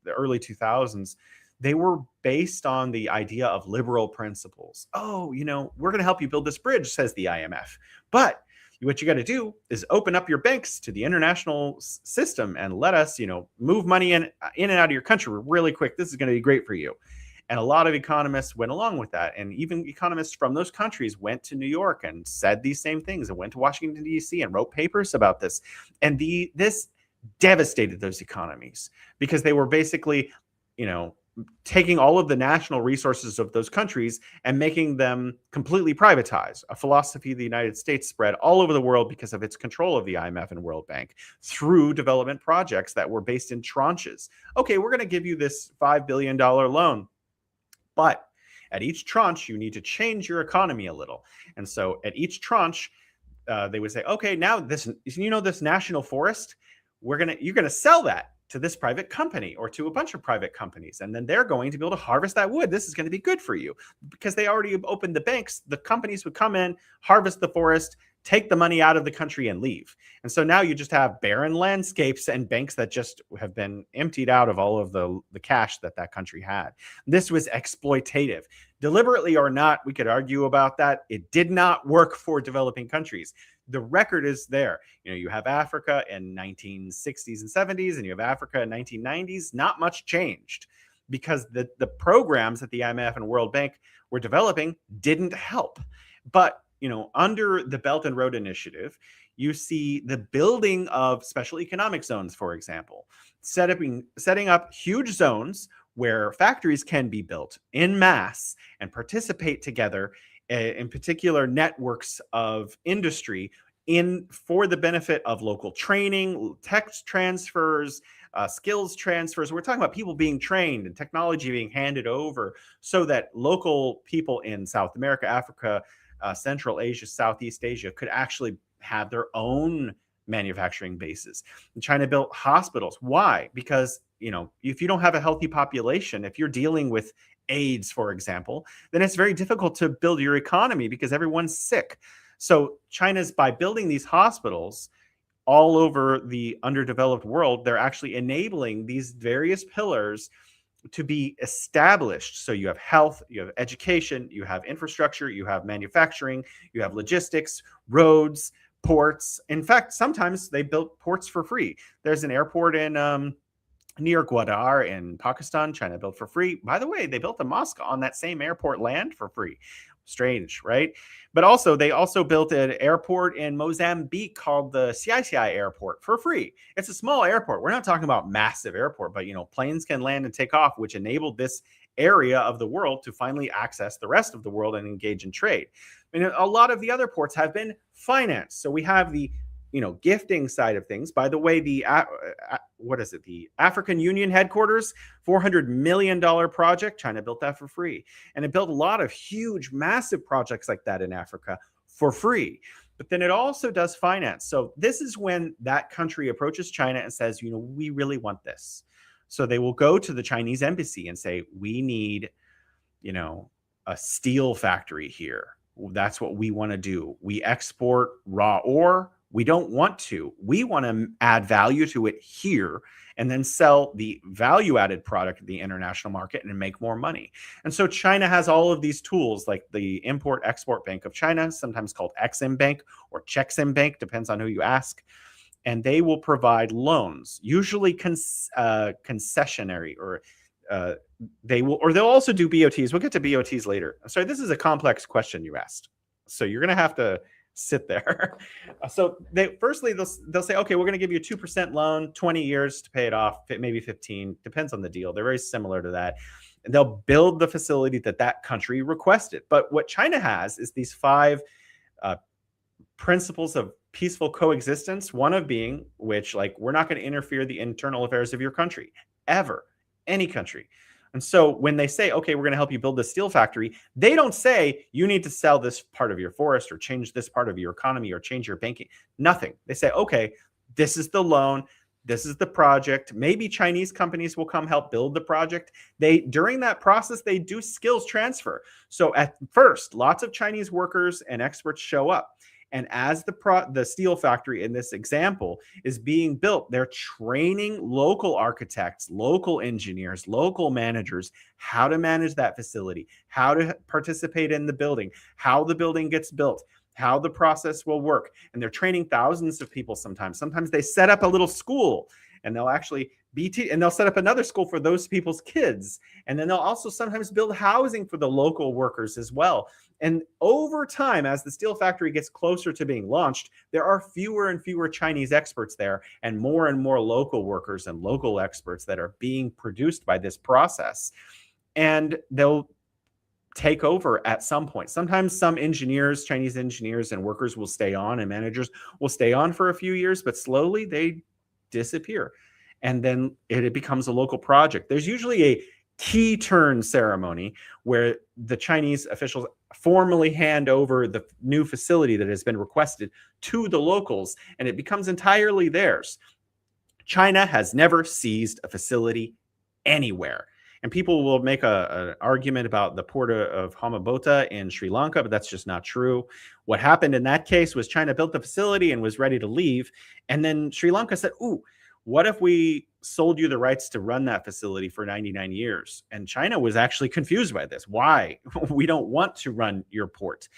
the early 2000s, they were based on the idea of liberal principles. Oh, we're going to help you build this bridge, says the IMF. But what you got to do is open up your banks to the international system and let us, move money in and out of your country really quick. This is going to be great for you. And a lot of economists went along with that. And even economists from those countries went to New York and said these same things and went to Washington, D.C. and wrote papers about this. And this devastated those economies because they were basically, taking all of the national resources of those countries and making them completely privatized. A philosophy the United States spread all over the world because of its control of the IMF and World Bank through development projects that were based in tranches. Okay, we're going to give you this $5 billion loan. But at each tranche, you need to change your economy a little. And so at each tranche, they would say, okay, now this national forest, you're going to sell that to this private company or to a bunch of private companies. And then they're going to be able to harvest that wood. This is going to be good for you because they already opened the banks. The companies would come in, harvest the forest, take the money out of the country and leave. And so now you just have barren landscapes and banks that just have been emptied out of all of the cash that country had. This was exploitative. Deliberately or not, we could argue about that. It did not work for developing countries. The record is there. You have Africa in 1960s and 70s, and you have Africa in 1990s. Not much changed because the programs that the IMF and World Bank were developing didn't help. But under the Belt and Road Initiative, you see the building of special economic zones, for example, setting up huge zones where factories can be built in mass and participate together in particular networks of industry for the benefit of local training, tech transfers, skills transfers. We're talking about people being trained and technology being handed over so that local people in South America, Africa, Central Asia, Southeast Asia could actually have their own manufacturing bases. And China built hospitals. Why? Because, if you don't have a healthy population, if you're dealing with AIDS, for example, then it's very difficult to build your economy because everyone's sick. So China's, by building these hospitals all over the underdeveloped world, they're actually enabling these various pillars to be established. So you have health, you have education, you have infrastructure, you have manufacturing, you have logistics, roads, ports. In fact, sometimes they built ports for free. There's an airport in near Gwadar in Pakistan, China built for free. By the way, they built a mosque on that same airport land for free. Strange, right? But also, they also built an airport in Mozambique called the CICI airport for free. It's a small airport. We're not talking about massive airport, but planes can land and take off, which enabled this area of the world to finally access the rest of the world and engage in trade. A lot of the other ports have been financed. So we have the gifting side of things. By the way, the African Union headquarters, $400 million project. China built that for free. And it built a lot of huge, massive projects like that in Africa for free. But then it also does finance. So this is when that country approaches China and says, we really want this. So they will go to the Chinese embassy and say, we need, a steel factory here. That's what we want to do. We export raw ore. We don't want to. We want to add value to it here and then sell the value-added product to the international market and make more money. And so China has all of these tools, like the Import-Export Bank of China, sometimes called Exim Bank or Chexim Bank, depends on who you ask. And they will provide loans, usually concessionary, or they'll also do BOTs. We'll get to BOTs later. Sorry, this is a complex question you asked, so you're going to have to sit there. So they'll say, okay, we're going to give you a 2% loan, 20 years to pay it off, maybe 15, depends on the deal. They're very similar to that. And they'll build the facility that country requested. But what China has is these 5 principles of peaceful coexistence, one of being which, like, we're not going to interfere the internal affairs of your country, ever, any country. And so when they say, okay, we're going to help you build the steel factory, they don't say you need to sell this part of your forest or change this part of your economy or change your banking. Nothing. They say, okay, this is the loan. This is the project. Maybe Chinese companies will come help build the project. During that process, they do skills transfer. So at first, lots of Chinese workers and experts show up. And as the steel factory in this example is being built, they're training local architects, local engineers, local managers, how to manage that facility, how to participate in the building, how the building gets built, how the process will work. And they're training thousands of people sometimes. Sometimes they set up a little school, and they'll actually and they'll set up another school for those people's kids. And then they'll also sometimes build housing for the local workers as well. And over time, as the steel factory gets closer to being launched, there are fewer and fewer Chinese experts there and more local workers and local experts that are being produced by this process. And they'll take over at some point. Sometimes some engineers, Chinese engineers and workers will stay on, and managers will stay on for a few years, but slowly they disappear. And then it becomes a local project. There's usually a key turn ceremony where the Chinese officials formally hand over the new facility that has been requested to the locals, and it becomes entirely theirs. China has never seized a facility anywhere. And people will make an argument about the port of Hambantota in Sri Lanka, but that's just not true. What happened in that case was China built the facility and was ready to leave. And then Sri Lanka said, ooh, what if we sold you the rights to run that facility for 99 years? And China was actually confused by this. Why? We don't want to run your port.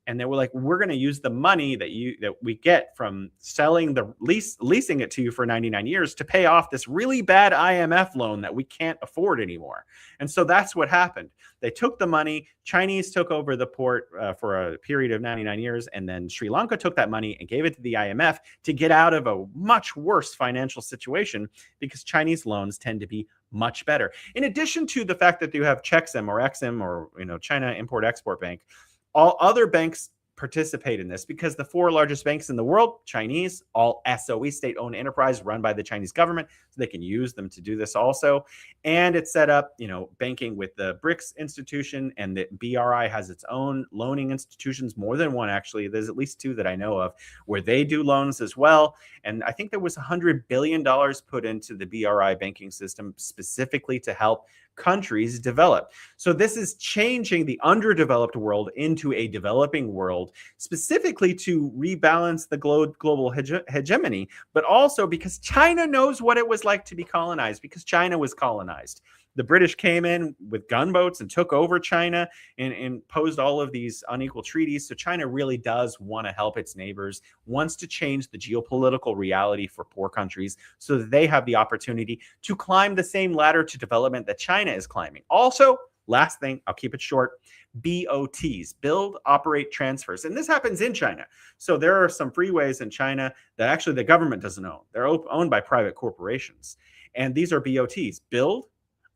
And they were like, we're going to use the money that we get from selling leasing it to you for 99 years to pay off this really bad IMF loan that we can't afford anymore. And so that's what happened. They took the money. Chinese took over the port for a period of 99 years. And then Sri Lanka took that money and gave it to the IMF to get out of a much worse financial situation, because Chinese loans tend to be much better. In addition to the fact that you have Chexim or Exim or China Import-Export Bank, all other banks participate in this because the 4 largest banks in the world, Chinese, all SOE, state-owned enterprise run by the Chinese government, so they can use them to do this also. And it's set up, banking with the BRICS institution, and the BRI has its own loaning institutions, more than one actually. There's at least 2 that I know of where they do loans as well. And I think there was $100 billion put into the BRI banking system specifically to help countries develop. So this is changing the underdeveloped world into a developing world, specifically to rebalance the global hegemony, but also because China knows what it was like to be colonized, because China was colonized. The British came in with gunboats and took over China and imposed all of these unequal treaties. So China really does want to help its neighbors, wants to change the geopolitical reality for poor countries so that they have the opportunity to climb the same ladder to development that China is climbing. Also, last thing, I'll keep it short, BOTs, build, operate, transfers. And this happens in China. So there are some freeways in China that actually the government doesn't own. They're owned by private corporations. And these are BOTs, build,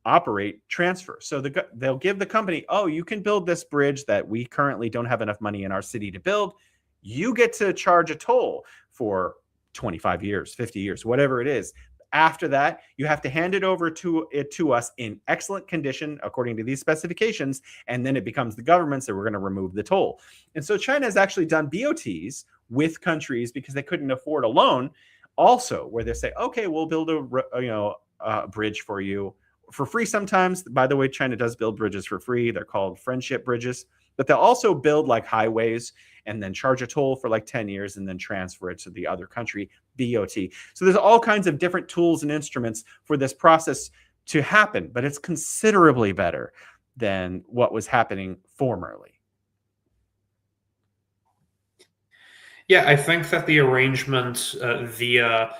operate, transfer. So they'll give the company, oh, you can build this bridge that we currently don't have enough money in our city to build. You get to charge a toll for 25 years, 50 years, whatever it is. After that, you have to hand it over to us in excellent condition according to these specifications, and then it becomes the government, so we're going to remove the toll. And so China has actually done BOTs with countries because they couldn't afford a loan, also where they say, okay, we'll build a bridge for you for free sometimes. By the way, China does build bridges for free. They're called friendship bridges, but they'll also build like highways and then charge a toll for like 10 years and then transfer it to the other country, BOT. So there's all kinds of different tools and instruments for this process to happen, but it's considerably better than what was happening formerly. Yeah, I think that the arrangement via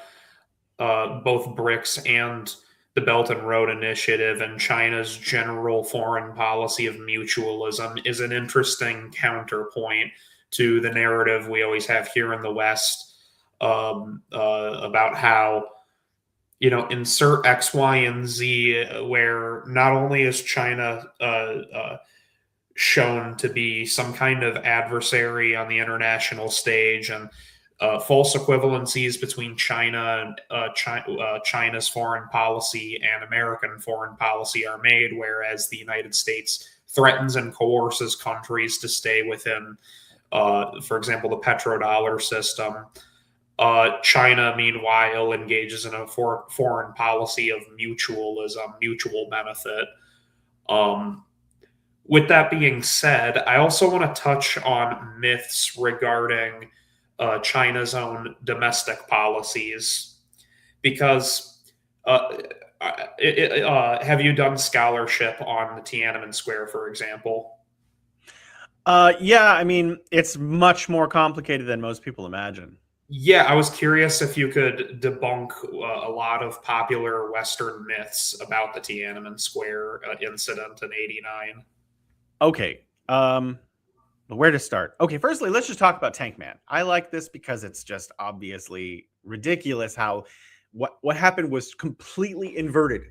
both BRICS and the Belt and Road Initiative and China's general foreign policy of mutualism is an interesting counterpoint to the narrative we always have here in the West about how, insert X, Y, and Z, where not only is China shown to be some kind of adversary on the international stage, and false equivalencies between China and China's foreign policy and American foreign policy are made, whereas the United States threatens and coerces countries to stay within, for example, the petrodollar system. China, meanwhile, engages in a foreign policy of mutualism, mutual benefit. With that being said, I also want to touch on myths regarding China's own domestic policies, because have you done scholarship on the Tiananmen Square, for example? Yeah, I mean, it's much more complicated than most people imagine. Yeah, I was curious if you could debunk a lot of popular Western myths about the Tiananmen Square incident in '89. Okay, where to start? Okay, firstly, let's just talk about Tank Man. I like this because it's just obviously ridiculous how what happened was completely inverted.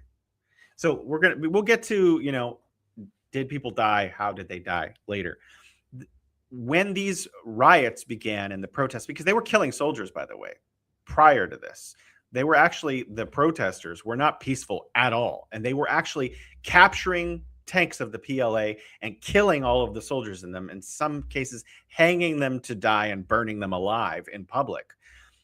So we'll get to, did people die? How did they die later? When these riots began and the protests, because they were killing soldiers, by the way, prior to this, the protesters were not peaceful at all. And they were actually capturing tanks of the PLA and killing all of the soldiers in them, in some cases hanging them to die and burning them alive in public.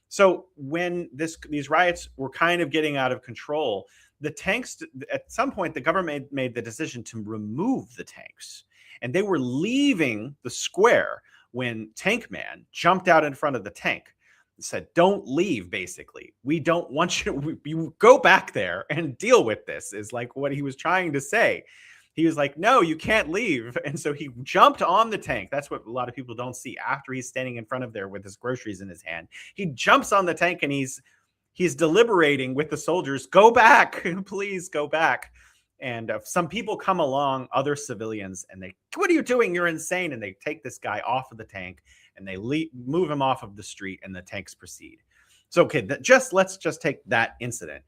So when these riots were kind of getting out of control, the tanks, at some point, the government made the decision to remove the tanks. And they were leaving the square when Tank Man jumped out in front of the tank and said, "Don't leave, basically. We don't want you, you go back there and deal with this," is like what he was trying to say. He was like, "No, you can't leave." And so he jumped on the tank. That's what a lot of people don't see. After he's standing in front of there with his groceries in his hand, he jumps on the tank and he's deliberating with the soldiers, "Go back, please go back." And some people come along, other civilians, and they, "What are you doing? You're insane." And they take this guy off of the tank and they move him off of the street, and the tanks proceed. So, okay, let's just take that incident.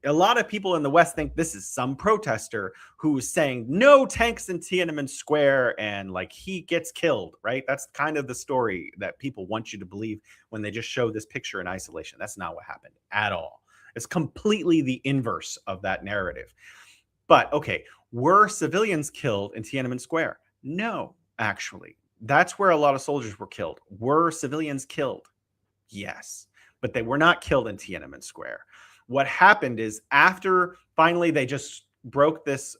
A lot of people in the West think this is some protester who is saying no tanks in Tiananmen Square, and like he gets killed, right? That's kind of the story that people want you to believe when they just show this picture in isolation. That's not what happened at all. It's completely the inverse of that narrative. But okay, were civilians killed in Tiananmen Square? No, actually. That's where a lot of soldiers were killed. Were civilians killed? Yes, but they were not killed in Tiananmen Square. What happened is, after finally they just broke this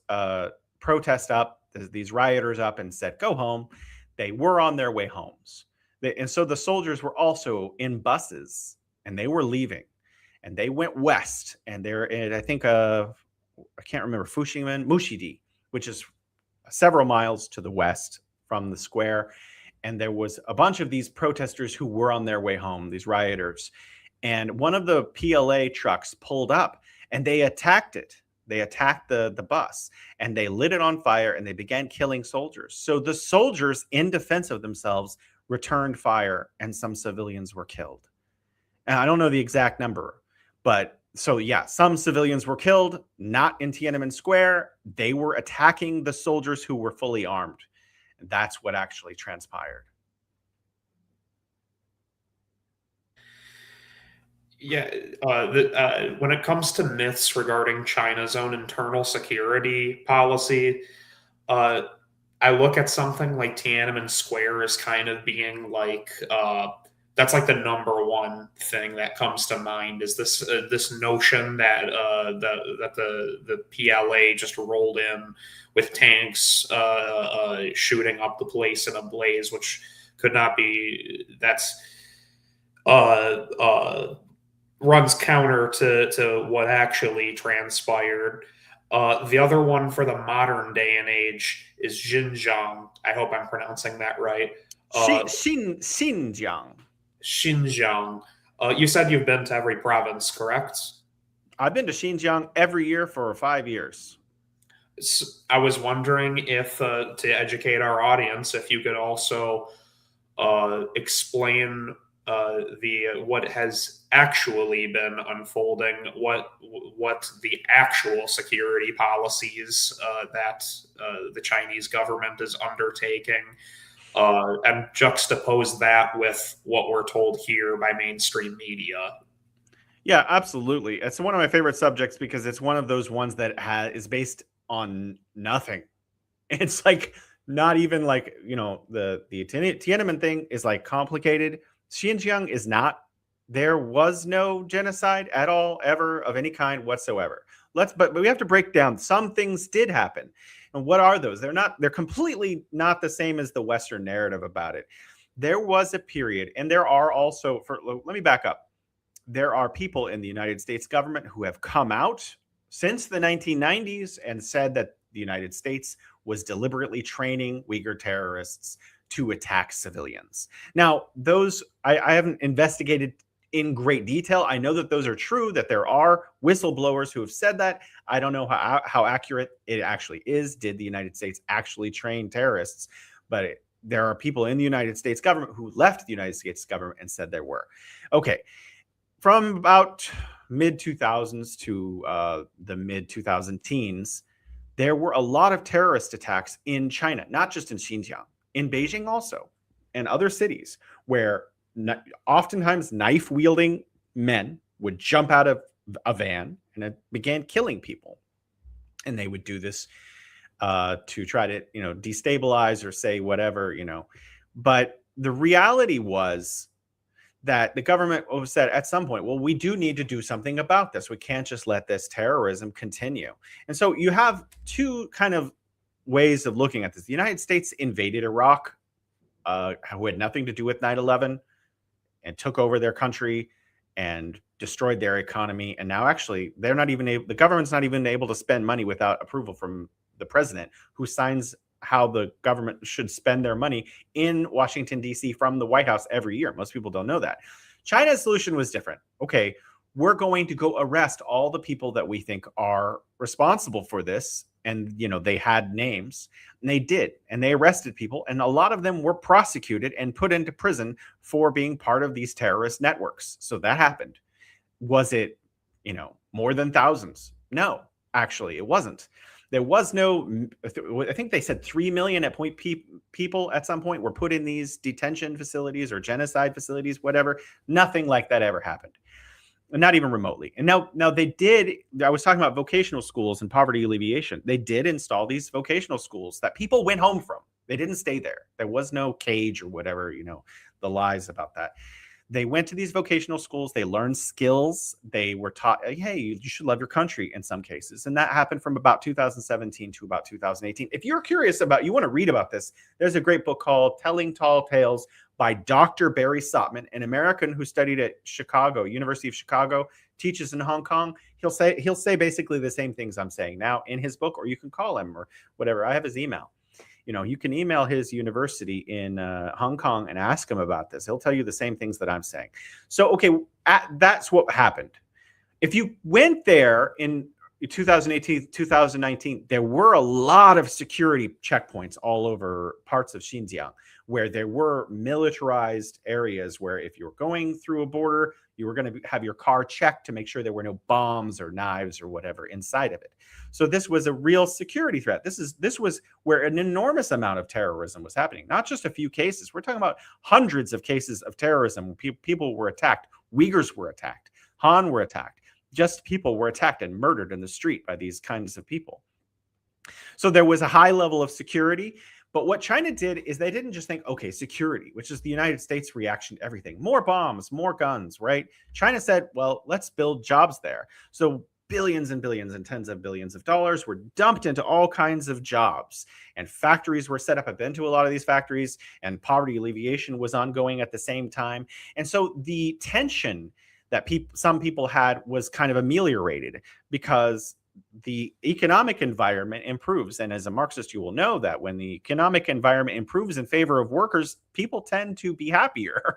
protest up, these rioters up, and said, "Go home," they were on their way homes. And so the soldiers were also in buses, and they were leaving. And they went west, and they're in, I think, I can't remember, Mushidi, which is several miles to the west from the square. And there was a bunch of these protesters who were on their way home, these rioters. And one of the PLA trucks pulled up and they attacked it. They attacked the bus and they lit it on fire and they began killing soldiers. So the soldiers, in defense of themselves, returned fire and some civilians were killed. And I don't know the exact number, but so yeah, some civilians were killed, not in Tiananmen Square. They were attacking the soldiers who were fully armed. And that's what actually transpired. Yeah, when it comes to myths regarding China's own internal security policy, I look at something like Tiananmen Square as kind of being like that's like the number one thing that comes to mind, is this notion that the PLA just rolled in with tanks shooting up the place in a blaze, which could not be. That's runs counter to what actually transpired. The other one for the modern day and age is Xinjiang. I hope I'm pronouncing that right. Xinjiang. Xinjiang. You said you've been to every province, correct? I've been to Xinjiang every year for 5 years. So I was wondering if, to educate our audience, if you could also explain what has actually been unfolding, what the actual security policies that the Chinese government is undertaking, and juxtapose that with what we're told here by mainstream media. Yeah, absolutely. It's one of my favorite subjects because it's one of those ones that is based on nothing. It's like not even like, the Tiananmen thing is like complicated. Xinjiang is not. There was no genocide at all, ever, of any kind whatsoever. But we have to break down. Some things did happen. And what are those? They're completely not the same as the Western narrative about it. There was a period, and there are also, let me back up. There are people in the United States government who have come out since the 1990s and said that the United States was deliberately training Uyghur terrorists to attack civilians. Now, those I haven't investigated in great detail. I know that those are true, that there are whistleblowers who have said that. I don't know how accurate it actually is. Did the United States actually train terrorists? But there are people in the United States government who left the United States government and said there were. Okay. From about mid-2000s to the mid-2000 teens, there were a lot of terrorist attacks in China, not just in Xinjiang, in Beijing also, and other cities where oftentimes knife-wielding men would jump out of a van and began killing people. And they would do this to try to, destabilize or say whatever, But the reality was that the government said at some point, well, we do need to do something about this. We can't just let this terrorism continue. And so you have two kind of ways of looking at this. The United States invaded Iraq, who had nothing to do with 9/11, and took over their country and destroyed their economy. And now actually the government's not even able to spend money without approval from the president, who signs how the government should spend their money in Washington, D.C. from the White House every year. Most people don't know that. China's solution was different. Okay, we're going to go arrest all the people that we think are responsible for this. And, they had names, and they did, and they arrested people. And a lot of them were prosecuted and put into prison for being part of these terrorist networks. So that happened. Was it, more than thousands? No, actually, it wasn't. There was no, I think they said 3 million at point people at some point were put in these detention facilities or genocide facilities, whatever. Nothing like that ever happened. Not even remotely. And now they did, I was talking about vocational schools and poverty alleviation. They did install these vocational schools that people went home from. They didn't stay there. There was no cage or whatever, the lies about that. They went to these vocational schools. They learned skills. They were taught, hey, you should love your country in some cases. And that happened from about 2017 to about 2018. If you're curious you want to read about this, there's a great book called Telling Tall Tales by Dr. Barry Sotman, an American who studied at University of Chicago, teaches in Hong Kong. He'll say basically the same things I'm saying now in his book, or you can call him or whatever. I have his email. You can email his university in Hong Kong and ask him about this. He'll tell you the same things that I'm saying. So, okay, that's what happened. If you went there in 2018, 2019, there were a lot of security checkpoints all over parts of Xinjiang where there were militarized areas where if you were going through a border, you were going to have your car checked to make sure there were no bombs or knives or whatever inside of it. So this was a real security threat. This was where an enormous amount of terrorism was happening. Not just a few cases. We're talking about hundreds of cases of terrorism. People were attacked. Uyghurs were attacked. Han were attacked. Just people were attacked and murdered in the street by these kinds of people. So there was a high level of security. But what China did is they didn't just think, okay, security, which is the United States reaction to everything. More bombs, more guns, right? China said, well, let's build jobs there. So billions and billions and tens of billions of dollars were dumped into all kinds of jobs, and factories were set up. I've been to a lot of these factories, and poverty alleviation was ongoing at the same time. And so the tension that some people had was kind of ameliorated because the economic environment improves. And as a Marxist, you will know that when the economic environment improves in favor of workers, people tend to be happier.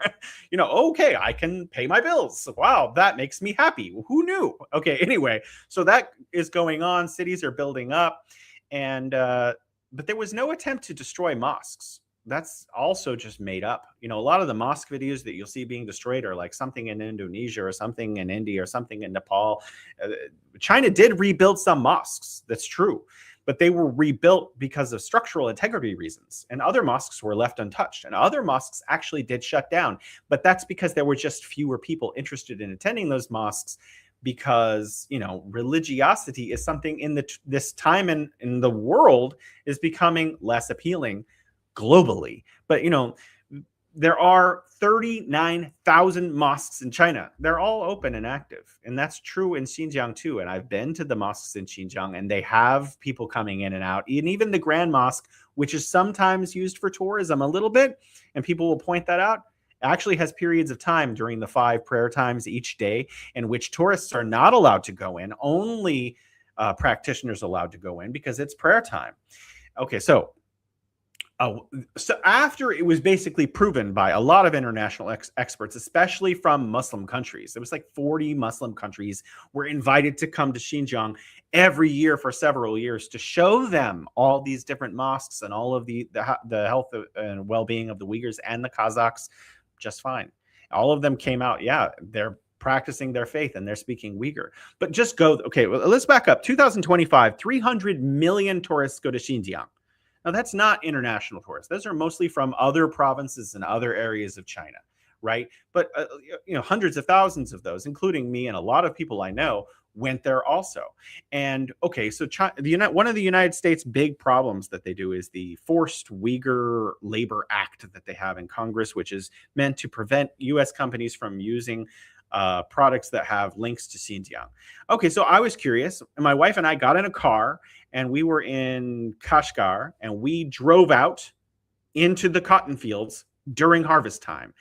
Okay, I can pay my bills. Wow, that makes me happy. Who knew? Okay, anyway, so that is going on. Cities are building up. And but there was no attempt to destroy mosques. That's also just made up. A lot of the mosque videos that you'll see being destroyed are like something in Indonesia or something in India or something in Nepal. China did rebuild some mosques. That's true. But they were rebuilt because of structural integrity reasons. And other mosques were left untouched. And other mosques actually did shut down. But that's because there were just fewer people interested in attending those mosques, because religiosity is something in this time in the world is becoming less appealing globally. But there are 39,000 mosques in China. They're all open and active, and that's true in Xinjiang too. And I've been to the mosques in Xinjiang, and they have people coming in and out. And even the Grand Mosque, which is sometimes used for tourism a little bit, and people will point that out, actually has periods of time during the 5 prayer times each day in which tourists are not allowed to go in. Only practitioners allowed to go in because it's prayer time. Okay, so after it was basically proven by a lot of international experts, especially from Muslim countries, it was like 40 Muslim countries were invited to come to Xinjiang every year for several years to show them all these different mosques and all of the health and well-being of the Uyghurs and the Kazakhs just fine. All of them came out, yeah, they're practicing their faith and they're speaking Uyghur. But just go, okay, well, let's back up. 2025, 300 million tourists go to Xinjiang. Now, that's not international tourists. Those are mostly from other provinces and other areas of China, right? But, hundreds of thousands of those, including me and a lot of people I know, went there also. And, okay, so one of the United States' big problems that they do is the Forced Uyghur Labor Act that they have in Congress, which is meant to prevent U.S. companies from using products that have links to Xinjiang. Okay, so I was curious, and my wife and I got in a car, and we were in Kashgar, and we drove out into the cotton fields during harvest time,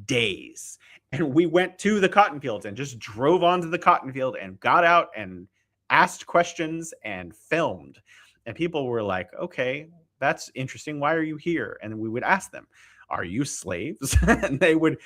days. And we went to the cotton fields and just drove onto the cotton field and got out and asked questions and filmed. And people were like, okay, that's interesting. Why are you here? And we would ask them, are you slaves? And they would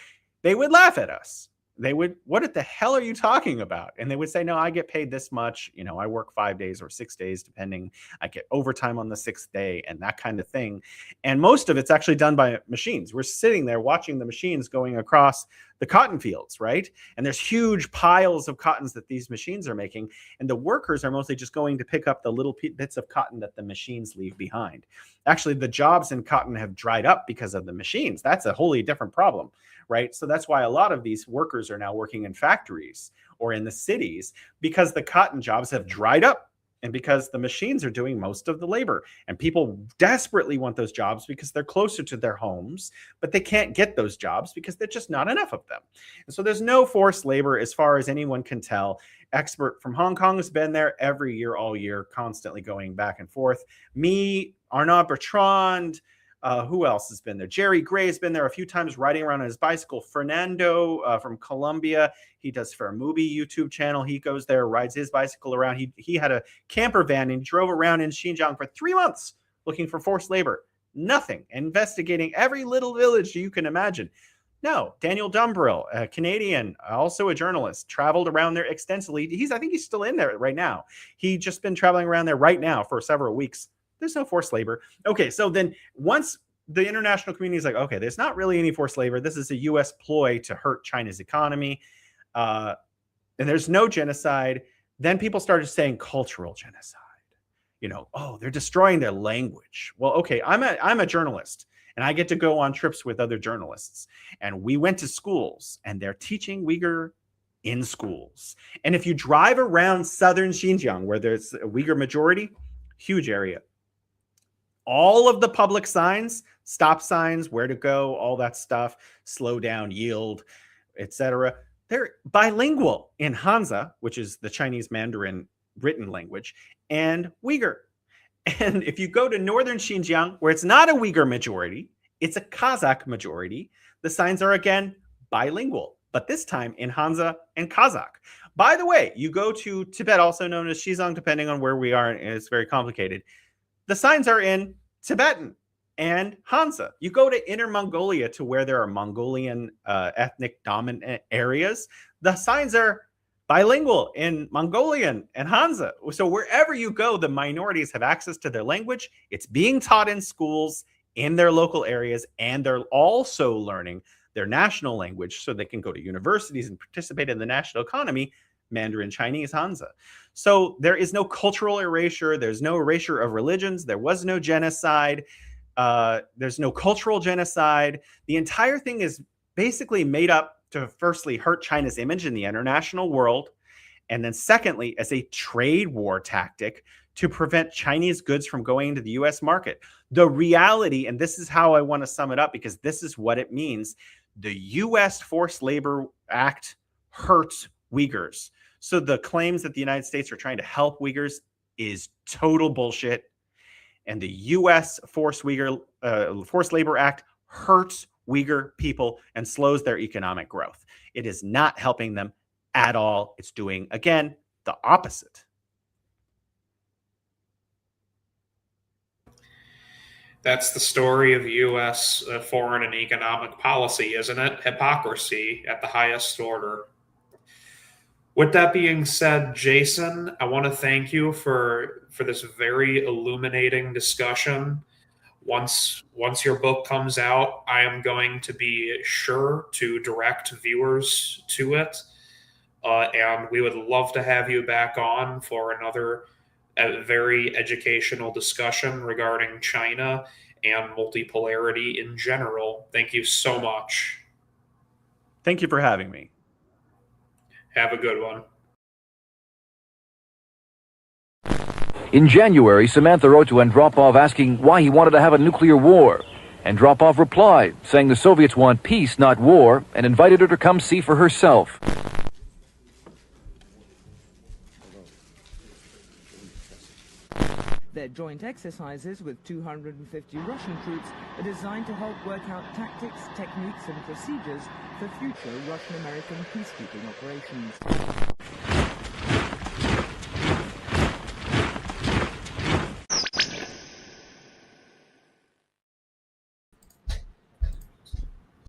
laugh at us. They would, what the hell are you talking about? And they would say, no, I get paid this much. I work 5 days or 6 days, depending. I get overtime on the 6th day and that kind of thing. And most of it's actually done by machines. We're sitting there watching the machines going across the cotton fields, right? And there's huge piles of cottons that these machines are making. And the workers are mostly just going to pick up the little bits of cotton that the machines leave behind. Actually, the jobs in cotton have dried up because of the machines. That's a wholly different problem, right? So that's why a lot of these workers are now working in factories or in the cities, because the cotton jobs have dried up and because the machines are doing most of the labor. And people desperately want those jobs because they're closer to their homes, but they can't get those jobs because there's just not enough of them. And so there's no forced labor as far as anyone can tell. Expert from Hong Kong has been there every year, all year, constantly going back and forth. Me, Arnaud Bertrand, who else has been there? Jerry Gray has been there a few times riding around on his bicycle. Fernando from Colombia, he does Fermubi YouTube channel. He goes there, rides his bicycle around. He had a camper van and drove around in Xinjiang for 3 months looking for forced labor. Nothing. Investigating every little village you can imagine. No, Daniel Dumbrill, a Canadian, also a journalist, traveled around there extensively. I think he's still in there right now. He's just been traveling around there right now for several weeks. There's no forced labor. Okay, so then once the international community is like, okay, there's not really any forced labor. This is a U.S. ploy to hurt China's economy. And there's no genocide. Then people started saying cultural genocide. Oh, they're destroying their language. Well, okay, I'm a journalist, and I get to go on trips with other journalists. And we went to schools, and they're teaching Uyghur in schools. And if you drive around southern Xinjiang, where there's a Uyghur majority, huge area, all of the public signs, stop signs, where to go, all that stuff, slow down, yield, etc., They're bilingual in Hansa, which is the Chinese Mandarin written language, and Uyghur. And if you go to northern Xinjiang, where it's not a Uyghur majority, it's a Kazakh majority, the signs are again bilingual, but this time in Hansa and Kazakh. By the way, you go to Tibet, also known as Xizang, depending on where we are, and it's very complicated. The signs are in Tibetan and Hansa. You go to Inner Mongolia, to where there are Mongolian ethnic dominant areas. The signs are bilingual in Mongolian and Hansa. So wherever you go, the minorities have access to their language. It's being taught in schools in their local areas, and they're also learning their national language so they can go to universities and participate in the national economy, Mandarin Chinese, Hansa. So there is no cultural erasure. There's no erasure of religions. There was no genocide. There's no cultural genocide. The entire thing is basically made up to firstly hurt China's image in the international world, and then secondly as a trade war tactic to prevent Chinese goods from going into the US market. The reality, and this is how I want to sum it up because this is what it means, the US Forced Labor Act hurts Uyghurs. So the claims that the United States are trying to help Uyghurs is total bullshit. And the US Forced Labor Act hurts Uyghur people and slows their economic growth. It is not helping them at all. It's doing, again, the opposite. That's the story of U.S. Foreign and economic policy, isn't it? Hypocrisy at the highest order. With that being said, Jason, I want to thank you for this very illuminating discussion. Once your book comes out, I am going to be sure to direct viewers to it. And we would love to have you back on for another very educational discussion regarding China and multipolarity in general. Thank you so much. Thank you for having me. Have a good one. In January, Samantha wrote to Andropov asking why he wanted to have a nuclear war. Andropov replied, saying the Soviets want peace, not war, and invited her to come see for herself. Their joint exercises with 250 Russian troops are designed to help work out tactics, techniques, and procedures for future Russian-American peacekeeping operations.